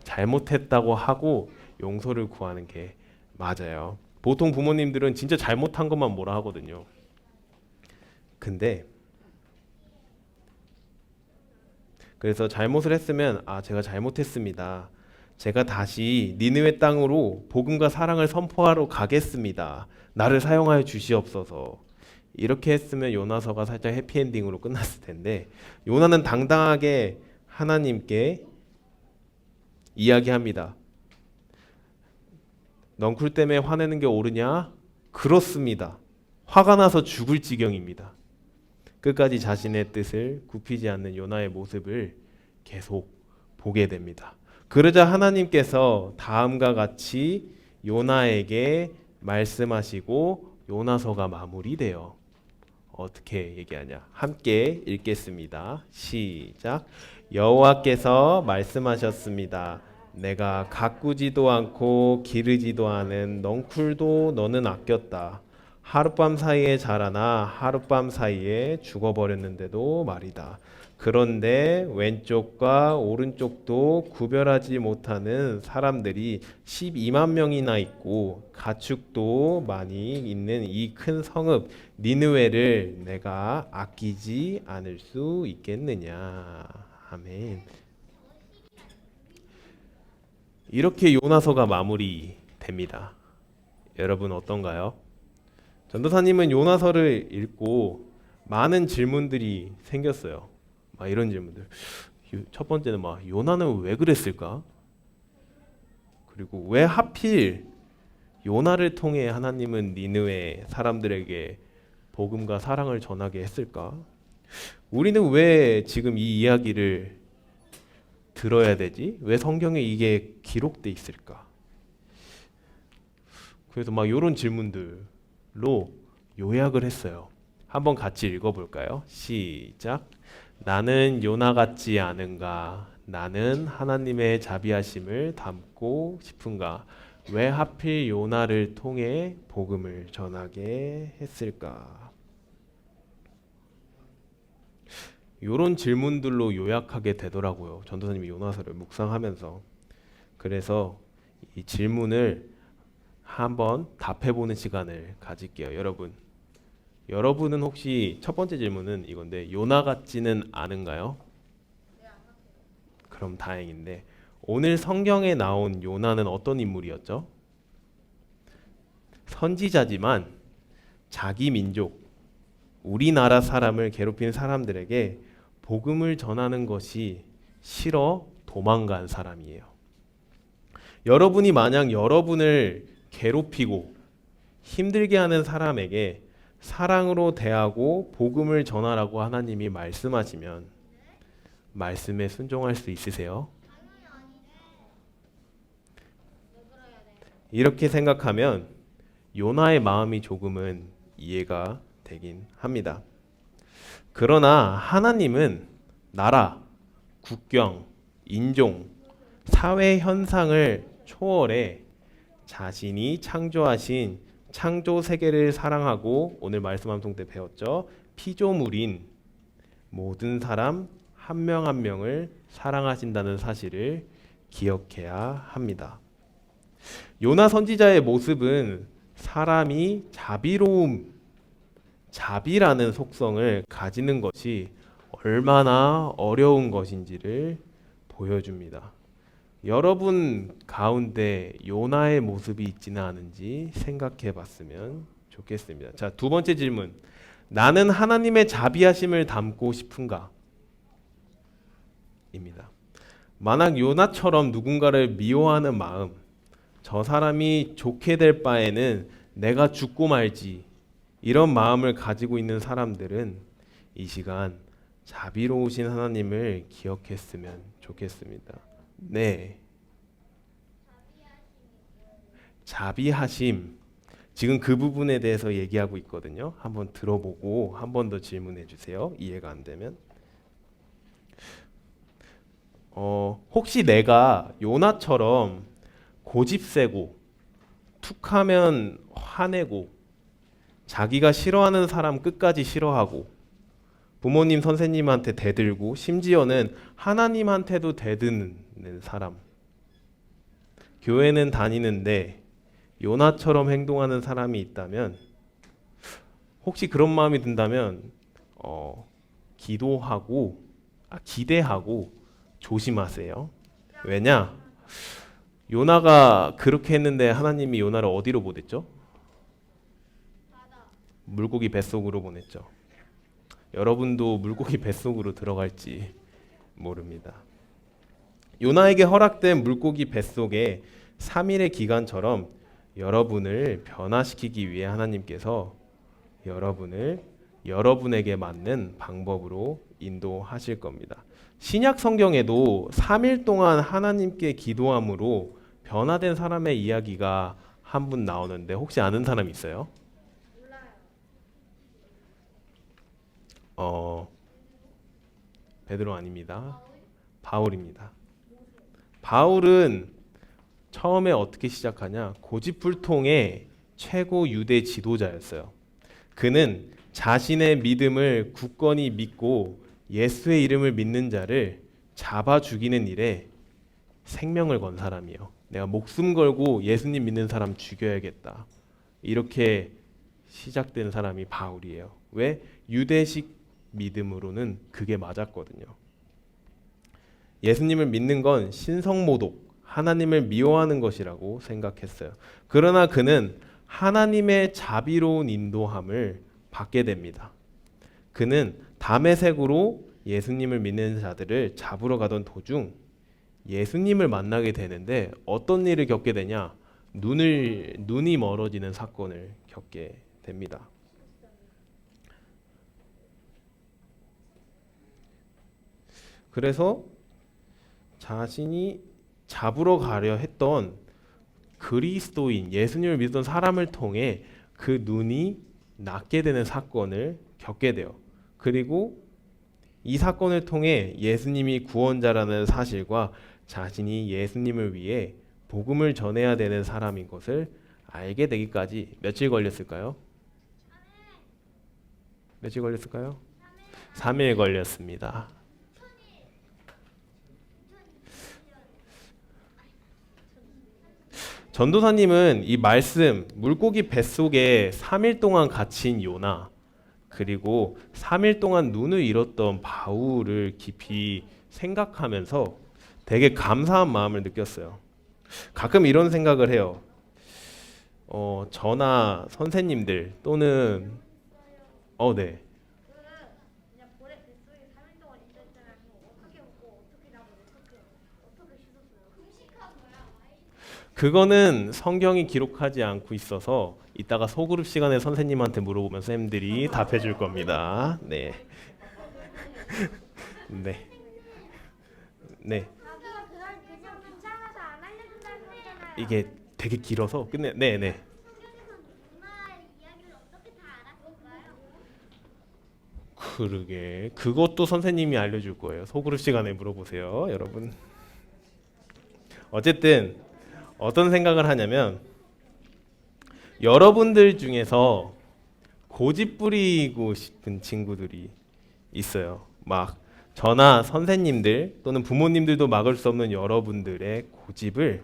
잘못했다고 하고 용서를 구하는 게 맞아요. 보통 부모님들은 진짜 잘못한 것만 뭐라 하거든요. 근데 그래서 잘못을 했으면 제가 잘못했습니다. 제가 다시 니느웨 땅으로 복음과 사랑을 선포하러 가겠습니다. 나를 사용하여 주시옵소서. 이렇게 했으면 요나서가 살짝 해피엔딩으로 끝났을 텐데 요나는 당당하게 하나님께 이야기합니다. 넝쿨 때문에 화내는 게 옳으냐? 그렇습니다. 화가 나서 죽을 지경입니다. 끝까지 자신의 뜻을 굽히지 않는 요나의 모습을 계속 보게 됩니다. 그러자 하나님께서 다음과 같이 요나에게 말씀하시고 요나서가 마무리돼요. 어떻게 얘기하냐? 함께 읽겠습니다. 시작. 여호와께서 말씀하셨습니다. 내가 가꾸지도 않고 기르지도 않은 넝쿨도 너는 아꼈다. 하룻밤 사이에 자라나 하룻밤 사이에 죽어버렸는데도 말이다. 그런데 왼쪽과 오른쪽도 구별하지 못하는 사람들이 12만 명이나 있고 가축도 많이 있는 이 큰 성읍 니느웨를 내가 아끼지 않을 수 있겠느냐. 아멘. 이렇게 요나서가 마무리됩니다. 여러분 어떤가요? 전도사님은 요나서를 읽고 많은 질문들이 생겼어요. 막 이런 질문들. 첫 번째는 막 요나는 왜 그랬을까? 그리고 왜 하필 요나를 통해 하나님은 니느웨 사람들에게 복음과 사랑을 전하게 했을까? 우리는 왜 지금 이 이야기를 들어야 되지? 왜 성경에 이게 기록돼 있을까? 그래서 막 이런 질문들로 요약을 했어요. 한번 같이 읽어볼까요? 시작. 나는 요나 같지 않은가? 나는 하나님의 자비하심을 담고 싶은가? 왜 하필 요나를 통해 복음을 전하게 했을까? 이런 질문들로 요약하게 되더라고요. 전도사님이 요나서를 묵상하면서. 그래서 이 질문을 한번 답해보는 시간을 가질게요. 여러분은 혹시 첫 번째 질문은 이건데 요나 같지는 않은가요? 그럼 다행인데 오늘 성경에 나온 요나는 어떤 인물이었죠? 선지자지만 자기 민족, 우리나라 사람을 괴롭힌 사람들에게 복음을 전하는 것이 싫어 도망간 사람이에요. 여러분이 만약 여러분을 괴롭히고 힘들게 하는 사람에게 사랑으로 대하고 복음을 전하라고 하나님이 말씀하시면 말씀에 순종할 수 있으세요? 이렇게 생각하면 요나의 마음이 조금은 이해가 되긴 합니다. 그러나 하나님은 나라, 국경, 인종, 사회 현상을 초월해 자신이 창조하신 창조 세계를 사랑하고 오늘 말씀 암송 때 배웠죠. 피조물인 모든 사람 한 명 한 명을 사랑하신다는 사실을 기억해야 합니다. 요나 선지자의 모습은 사람이 자비라는 속성을 가지는 것이 얼마나 어려운 것인지를 보여줍니다. 여러분 가운데 요나의 모습이 있지는 않은지 생각해 봤으면 좋겠습니다. 자, 두 번째 질문. 나는 하나님의 자비하심을 담고 싶은가? 입니다. 만약 요나처럼 누군가를 미워하는 마음, 저 사람이 좋게 될 바에는 내가 죽고 말지, 이런 마음을 가지고 있는 사람들은 이 시간 자비로우신 하나님을 기억했으면 좋겠습니다. 네. 자비하심. 지금 그 부분에 대해서 얘기하고 있거든요. 한번 들어보고 한 번 더 질문해 주세요. 이해가 안 되면. 혹시 내가 요나처럼 고집세고 툭하면 화내고 자기가 싫어하는 사람 끝까지 싫어하고 부모님 선생님한테 대들고 심지어는 하나님한테도 대드는 사람, 교회는 다니는데 요나처럼 행동하는 사람이 있다면 혹시 그런 마음이 든다면 기대하고 조심하세요. 왜냐? 요나가 그렇게 했는데 하나님이 요나를 어디로 보냈죠? 물고기 뱃속으로 보냈죠. 여러분도 물고기 뱃속으로 들어갈지 모릅니다. 요나에게 허락된 물고기 뱃속에 3일의 기간처럼 여러분을 변화시키기 위해 하나님께서 여러분을 여러분에게 맞는 방법으로 인도하실 겁니다. 신약 성경에도 3일 동안 하나님께 기도함으로 변화된 사람의 이야기가 한 분 나오는데 혹시 아는 사람 있어요? 베드로 아닙니다. 바울입니다. 바울은 처음에 어떻게 시작하냐? 고집불통의 최고 유대 지도자였어요. 그는 자신의 믿음을 굳건히 믿고 예수의 이름을 믿는 자를 잡아 죽이는 일에 생명을 건 사람이에요. 내가 목숨 걸고 예수님 믿는 사람 죽여야겠다. 이렇게 시작된 사람이 바울이에요. 왜? 유대식 믿음으로는 그게 맞았거든요. 예수님을 믿는 건 신성모독, 하나님을 미워하는 것이라고 생각했어요. 그러나 그는 하나님의 자비로운 인도함을 받게 됩니다. 그는 다메섹으로 예수님을 믿는 자들을 잡으러 가던 도중 예수님을 만나게 되는데 어떤 일을 겪게 되냐? 눈이 멀어지는 사건을 겪게 됩니다. 그래서 자신이 잡으러 가려 했던 그리스도인, 예수님을 믿던 사람을 통해 그 눈이 낫게 되는 사건을 겪게 돼요. 그리고 이 사건을 통해 예수님이 구원자라는 사실과 자신이 예수님을 위해 복음을 전해야 되는 사람인 것을 알게 되기까지 며칠 걸렸을까요? 며칠 걸렸을까요? 3일 걸렸습니다. 전도사님은 이 말씀, 물고기 뱃속에 3일 동안 갇힌 요나, 그리고 3일 동안 눈을 잃었던 바울을 깊이 생각하면서 되게 감사한 마음을 느꼈어요. 가끔 이런 생각을 해요. 저나 선생님들 또는 네. 그냥 볼에 뱃속에 3일 동안 있었잖아요. 어떻게 먹고 어떻게 자고 어떻게 씻었어요? 금식한 거야. 그거는 성경이 기록하지 않고 있어서 이따가 소그룹 시간에 선생님한테 물어보면 선생님들이 답해 줄 겁니다. 네. 네. 네. 아까 그날 그냥 귀찮아서 안 알려준다는 거잖아요. 이게 되게 길어서 끝내. 네, 네. 성경에서 누나의 이야기를 어떻게 다 알았을까요? 그러게. 그것도 선생님이 알려 줄 거예요. 소그룹 시간에 물어보세요, 여러분. 어쨌든 어떤 생각을 하냐면 여러분들 중에서 고집 부리고 싶은 친구들이 있어요. 막 저나 선생님들 또는 부모님들도 막을 수 없는 여러분들의 고집을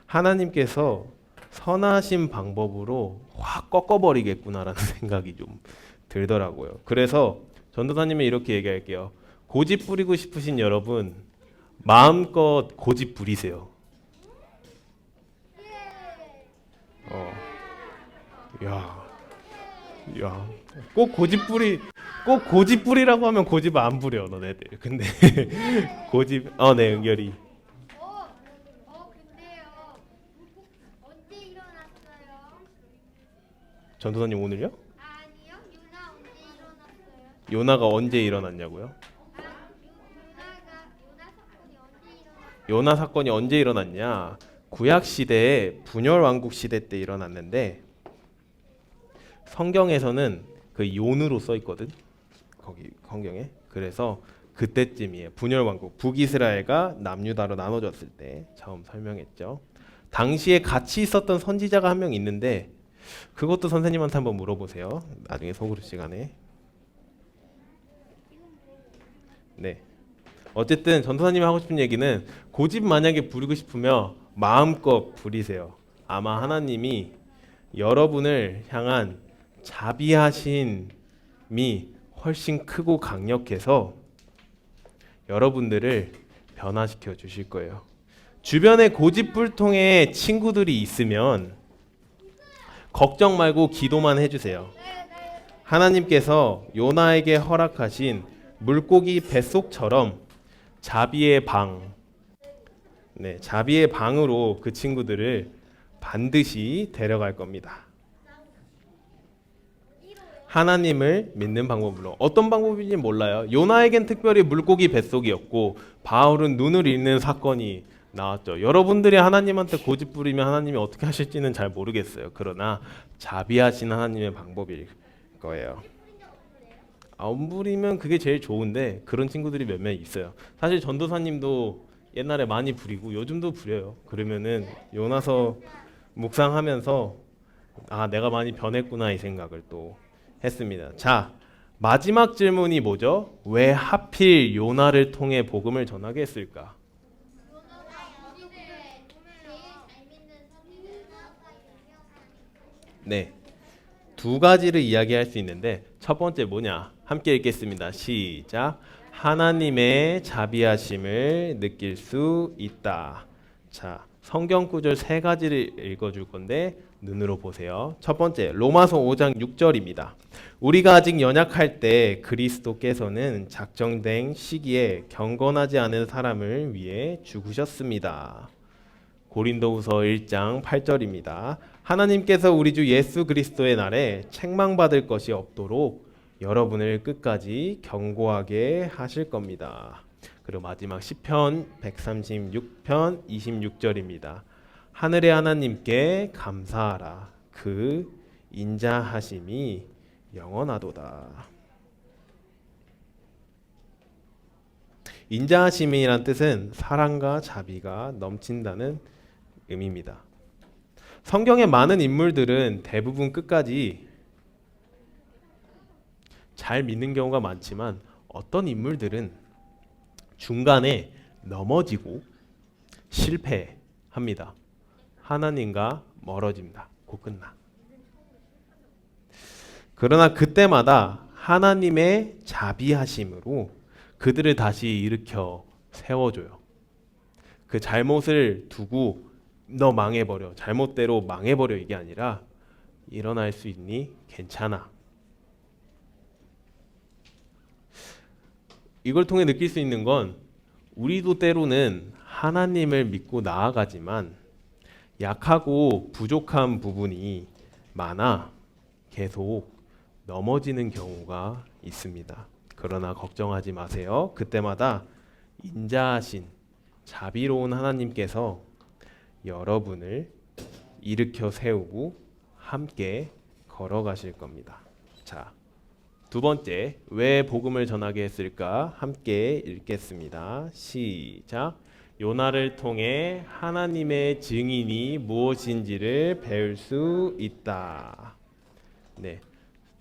하나님께서 선하신 방법으로 확 꺾어버리겠구나라는 생각이 좀 들더라고요. 그래서 전도사님이 이렇게 얘기할게요. 고집 부리고 싶으신 여러분 마음껏 고집 부리세요. 꼭 고집 부리라고 하면 고집 안 부려 너네들. 근데 고집, 네, 은결이. 근데요. 언제 일어났어요? 전도사님 오늘요? 아니요. 유나 언제 일어났어요? 요나가 언제 일어났냐고요? 유나 사건이 언제 일어났어요? 요나 사건이 언제 일어났냐? 구약 시대에 분열 왕국 시대 때 일어났는데 성경에서는 그 요느로 써 있거든. 거기 성경에. 그래서 그때쯤이에요. 분열 왕국, 북이스라엘과 남유다로 나눠졌을 때 처음 설명했죠. 당시에 같이 있었던 선지자가 한 명 있는데 그것도 선생님한테 한번 물어보세요. 나중에 소그룹 시간에. 네. 어쨌든 전도사님이 하고 싶은 얘기는 고집 만약에 부리고 싶으면 마음껏 부리세요. 아마 하나님이 여러분을 향한 자비하심이 훨씬 크고 강력해서 여러분들을 변화시켜 주실 거예요. 주변에 고집불통의 친구들이 있으면 걱정 말고 기도만 해주세요. 하나님께서 요나에게 허락하신 물고기 뱃속처럼 자비의 방, 자비의 방으로 그 친구들을 반드시 데려갈 겁니다. 하나님을 믿는 방법으로. 어떤 방법인지 몰라요. 요나에겐 특별히 물고기 뱃속이었고 바울은 눈을 잃는 사건이 나왔죠. 여러분들이 하나님한테 고집 부리면 하나님이 어떻게 하실지는 잘 모르겠어요. 그러나 자비하신 하나님의 방법일 거예요. 안 부리면 그게 제일 좋은데 그런 친구들이 몇몇 있어요. 사실 전도사님도 옛날에 많이 부리고 요즘도 부려요. 그러면은 요나서 묵상하면서 아, 내가 많이 변했구나 이 생각을 또 했습니다. 자, 마지막 질문이 뭐죠? 왜 하필 요나를 통해 복음을 전하게 했을까? 네, 두 가지를 이야기할 수 있는데 첫 번째 뭐냐? 함께 읽겠습니다. 시작. 하나님의 자비하심을 느낄 수 있다. 자, 성경 구절 세 가지를 읽어줄 건데 눈으로 보세요. 첫 번째, 로마서 5장 6절입니다. 우리가 아직 연약할 때 그리스도께서는 작정된 시기에 경건하지 않은 사람을 위해 죽으셨습니다. 고린도후서 1장 8절입니다. 하나님께서 우리 주 예수 그리스도의 날에 책망받을 것이 없도록 여러분을 끝까지 견고하게 하실 겁니다. 그리고 마지막 시편 136편 26절입니다. 하늘의 하나님께 감사하라. 그 인자하심이 영원하도다. 인자하심이란 뜻은 사랑과 자비가 넘친다는 의미입니다. 성경의 많은 인물들은 대부분 끝까지 잘 믿는 경우가 많지만 어떤 인물들은 중간에 넘어지고 실패합니다. 하나님과 멀어집니다. 곧 끝나. 그러나 그때마다 하나님의 자비하심으로 그들을 다시 일으켜 세워줘요. 그 잘못을 두고 너 망해버려, 잘못대로 망해버려 이게 아니라 일어날 수 있니? 괜찮아. 이걸 통해 느낄 수 있는 건 우리도 때로는 하나님을 믿고 나아가지만 약하고 부족한 부분이 많아 계속 넘어지는 경우가 있습니다. 그러나 걱정하지 마세요. 그때마다 인자하신 자비로운 하나님께서 여러분을 일으켜 세우고 함께 걸어가실 겁니다. 자, 두 번째, 왜 복음을 전하게 했을까? 함께 읽겠습니다. 시작. 요나를 통해 하나님의 증인이 무엇인지를 배울 수 있다. 네,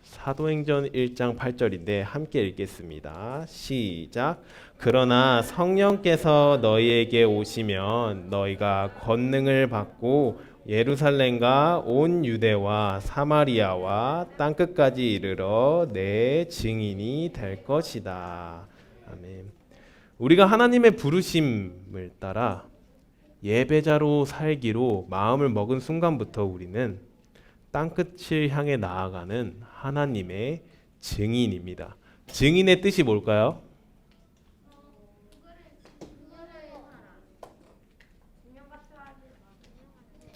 사도행전 1장 8절인데 함께 읽겠습니다. 시작. 그러나 성령께서 너희에게 오시면 너희가 권능을 받고 예루살렘과 온 유대와 사마리아와 땅끝까지 이르러 내 증인이 될 것이다. 아멘. 우리가 하나님의 부르심을 따라 예배자로 살기로 마음을 먹은 순간부터 우리는 땅끝을 향해 나아가는 하나님의 증인입니다. 증인의 뜻이 뭘까요?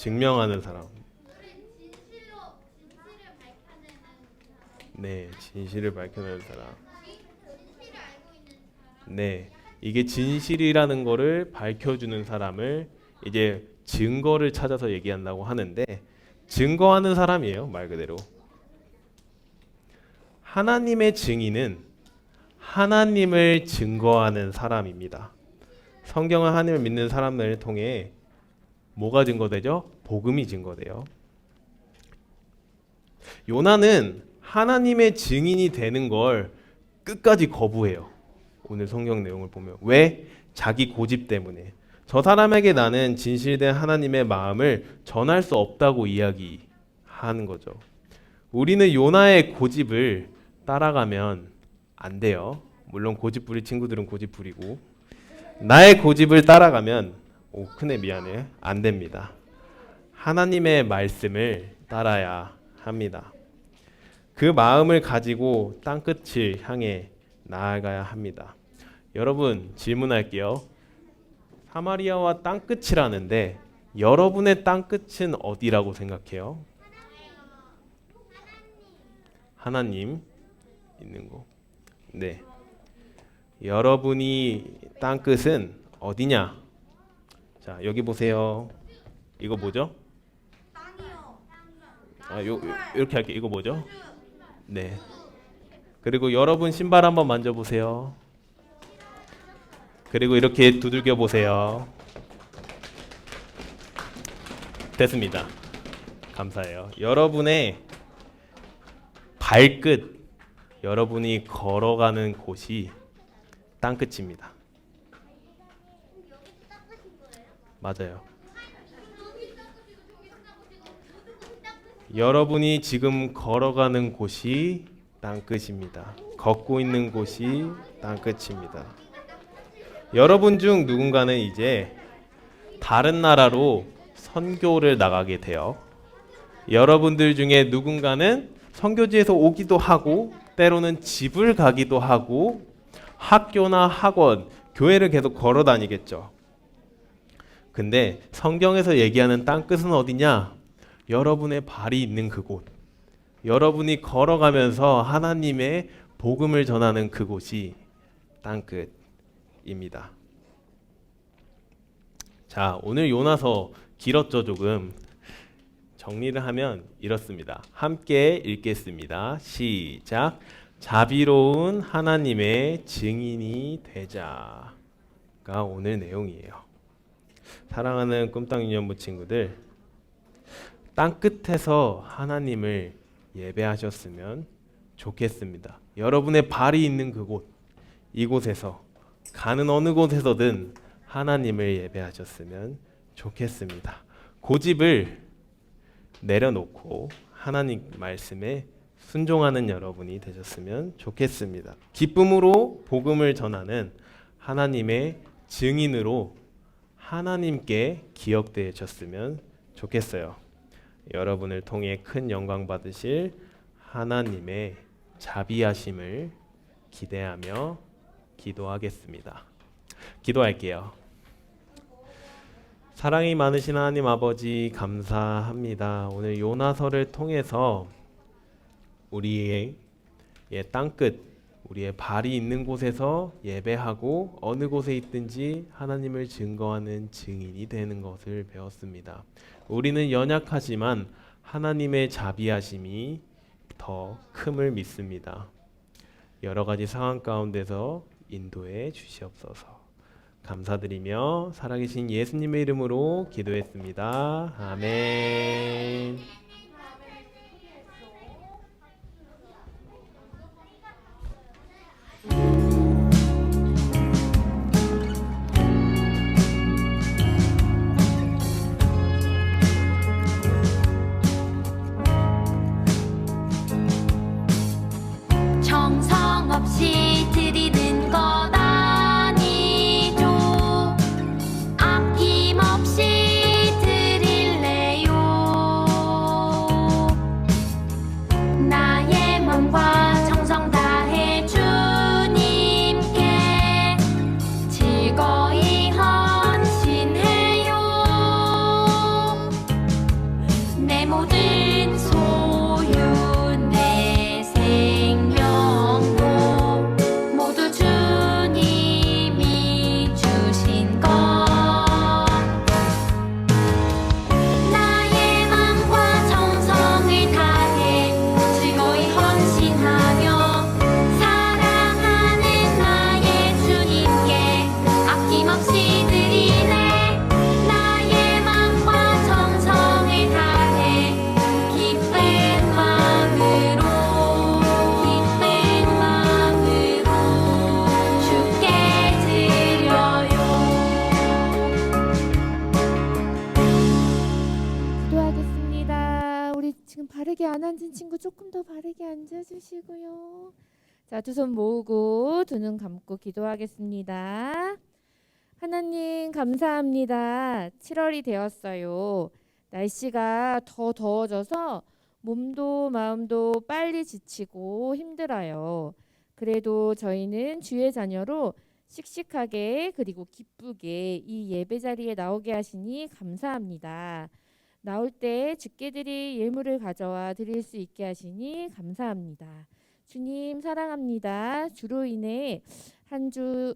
증명하는 사람. 네, 진실을 밝혀내는 사람. 네, 이게 진실이라는 거를 밝혀주는 사람을 이제 증거를 찾아서 얘기한다고 하는데 증거하는 사람이에요, 말 그대로. 하나님의 증인은 하나님을 증거하는 사람입니다. 성경은 하나님을 믿는 사람들을 통해 뭐가 증거되죠? 복음이 증거돼요. 요나는 하나님의 증인이 되는 걸 끝까지 거부해요. 오늘 성경 내용을 보면. 왜? 자기 고집 때문에. 저 사람에게 나는 진실된 하나님의 마음을 전할 수 없다고 이야기하는 거죠. 우리는 요나의 고집을 따라가면 안 돼요. 물론 고집 부릴 친구들은 고집 부리고 나의 고집을 따라가면 큰애 미안해. 안 됩니다. 하나님의 말씀을 따라야 합니다. 그 마음을 가지고 땅끝을 향해 나아가야 합니다. 여러분 질문할게요. 사마리아와 땅끝이라는데 여러분의 땅끝은 어디라고 생각해요? 하나님 있는 곳. 네. 여러분이 땅끝은 어디냐? 자, 여기 보세요. 이거 뭐죠? 이렇게 할게요. 이거 뭐죠? 네. 그리고 여러분 신발 한번 만져보세요. 그리고 이렇게 두들겨 보세요. 됐습니다. 감사해요. 여러분의 발끝, 여러분이 걸어가는 곳이 땅끝입니다. 맞아요. 여러분이 지금 걸어가는 곳이 땅끝입니다. 걷고 있는 곳이 땅끝입니다. 여러분 중 누군가는 이제 다른 나라로 선교를 나가게 돼요. 여러분들 중에 누군가는 선교지에서 오기도 하고 때로는 집을 가기도 하고 학교나 학원, 교회를 계속 걸어 다니겠죠. 근데 성경에서 얘기하는 땅끝은 어디냐? 여러분의 발이 있는 그곳, 여러분이 걸어가면서 하나님의 복음을 전하는 그곳이 땅끝입니다. 자, 오늘 요나서 길었죠 조금. 정리를 하면 이렇습니다. 함께 읽겠습니다. 시작. 자비로운 하나님의 증인이 되자가 오늘 내용이에요. 사랑하는 꿈땅 유년부 친구들, 땅끝에서 하나님을 예배하셨으면 좋겠습니다. 여러분의 발이 있는 그곳, 이곳에서 가는 어느 곳에서든 하나님을 예배하셨으면 좋겠습니다. 고집을 내려놓고 하나님 말씀에 순종하는 여러분이 되셨으면 좋겠습니다. 기쁨으로 복음을 전하는 하나님의 증인으로 하나님께 기억되셨으면 좋겠어요. 여러분을 통해 큰 영광 받으실 하나님의 자비하심을 기대하며 기도하겠습니다. 기도할게요. 사랑이 많으신 하나님 아버지 감사합니다. 오늘 요나서를 통해서 우리의 땅끝, 우리의 발이 있는 곳에서 예배하고 어느 곳에 있든지 하나님을 증거하는 증인이 되는 것을 배웠습니다. 우리는 연약하지만 하나님의 자비하심이 더 큼을 믿습니다. 여러 가지 상황 가운데서 인도해 주시옵소서. 감사드리며 살아계신 예수님의 이름으로 기도했습니다. 아멘. 정성 없이 드리는 것 아니죠. 아낌없이 드릴래요. 나의 몸과 정성 다해 주님께 즐거이 헌신해요. 내 모든 소유 내 생명도 모두 주님이 주신 것. 나의 마음과 정성을 다해 즐거이 헌신하며 사랑하는 나의 주님께 아낌없이 드리네. 나의 마음과 정성을 다해 기쁜 마음으로 주께 드려요. 기도하겠습니다. 우리 지금 바르게 안 앉은 친구 조금 더 바르게 앉아주시고요. 자, 두 손 모으고 두 눈 감고 기도하겠습니다. 하나님 감사합니다. 7월이 되었어요. 날씨가 더 더워져서 몸도 마음도 빨리 지치고 힘들어요. 그래도 저희는 주의 자녀로 씩씩하게 그리고 기쁘게 이 예배 자리에 나오게 하시니 감사합니다. 나올 때 주께 드릴 예물을 가져와 드릴 수 있게 하시니 감사합니다. 주님 사랑합니다. 주로 인해 한 주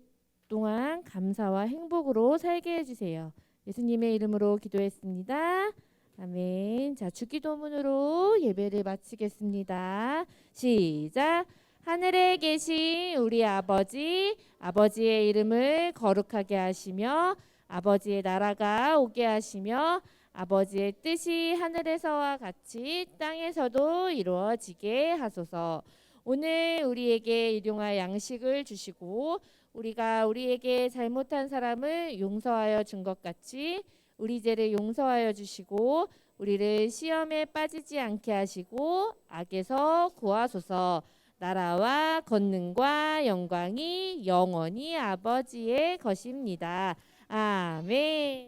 동안 감사와 행복으로 살게 해주세요. 예수님의 이름으로 기도했습니다. 아멘. 자, 주기도문으로 예배를 마치겠습니다. 시작. 하늘에 계신 우리 아버지, 아버지의 이름을 거룩하게 하시며 아버지의 나라가 오게 하시며 아버지의 뜻이 하늘에서와 같이 땅에서도 이루어지게 하소서. 오늘 우리에게 일용할 양식을 주시고 우리가 우리에게 잘못한 사람을 용서하여 준 것 같이 우리 죄를 용서하여 주시고 우리를 시험에 빠지지 않게 하시고 악에서 구하소서. 나라와 권능과 영광이 영원히 아버지의 것입니다. 아멘.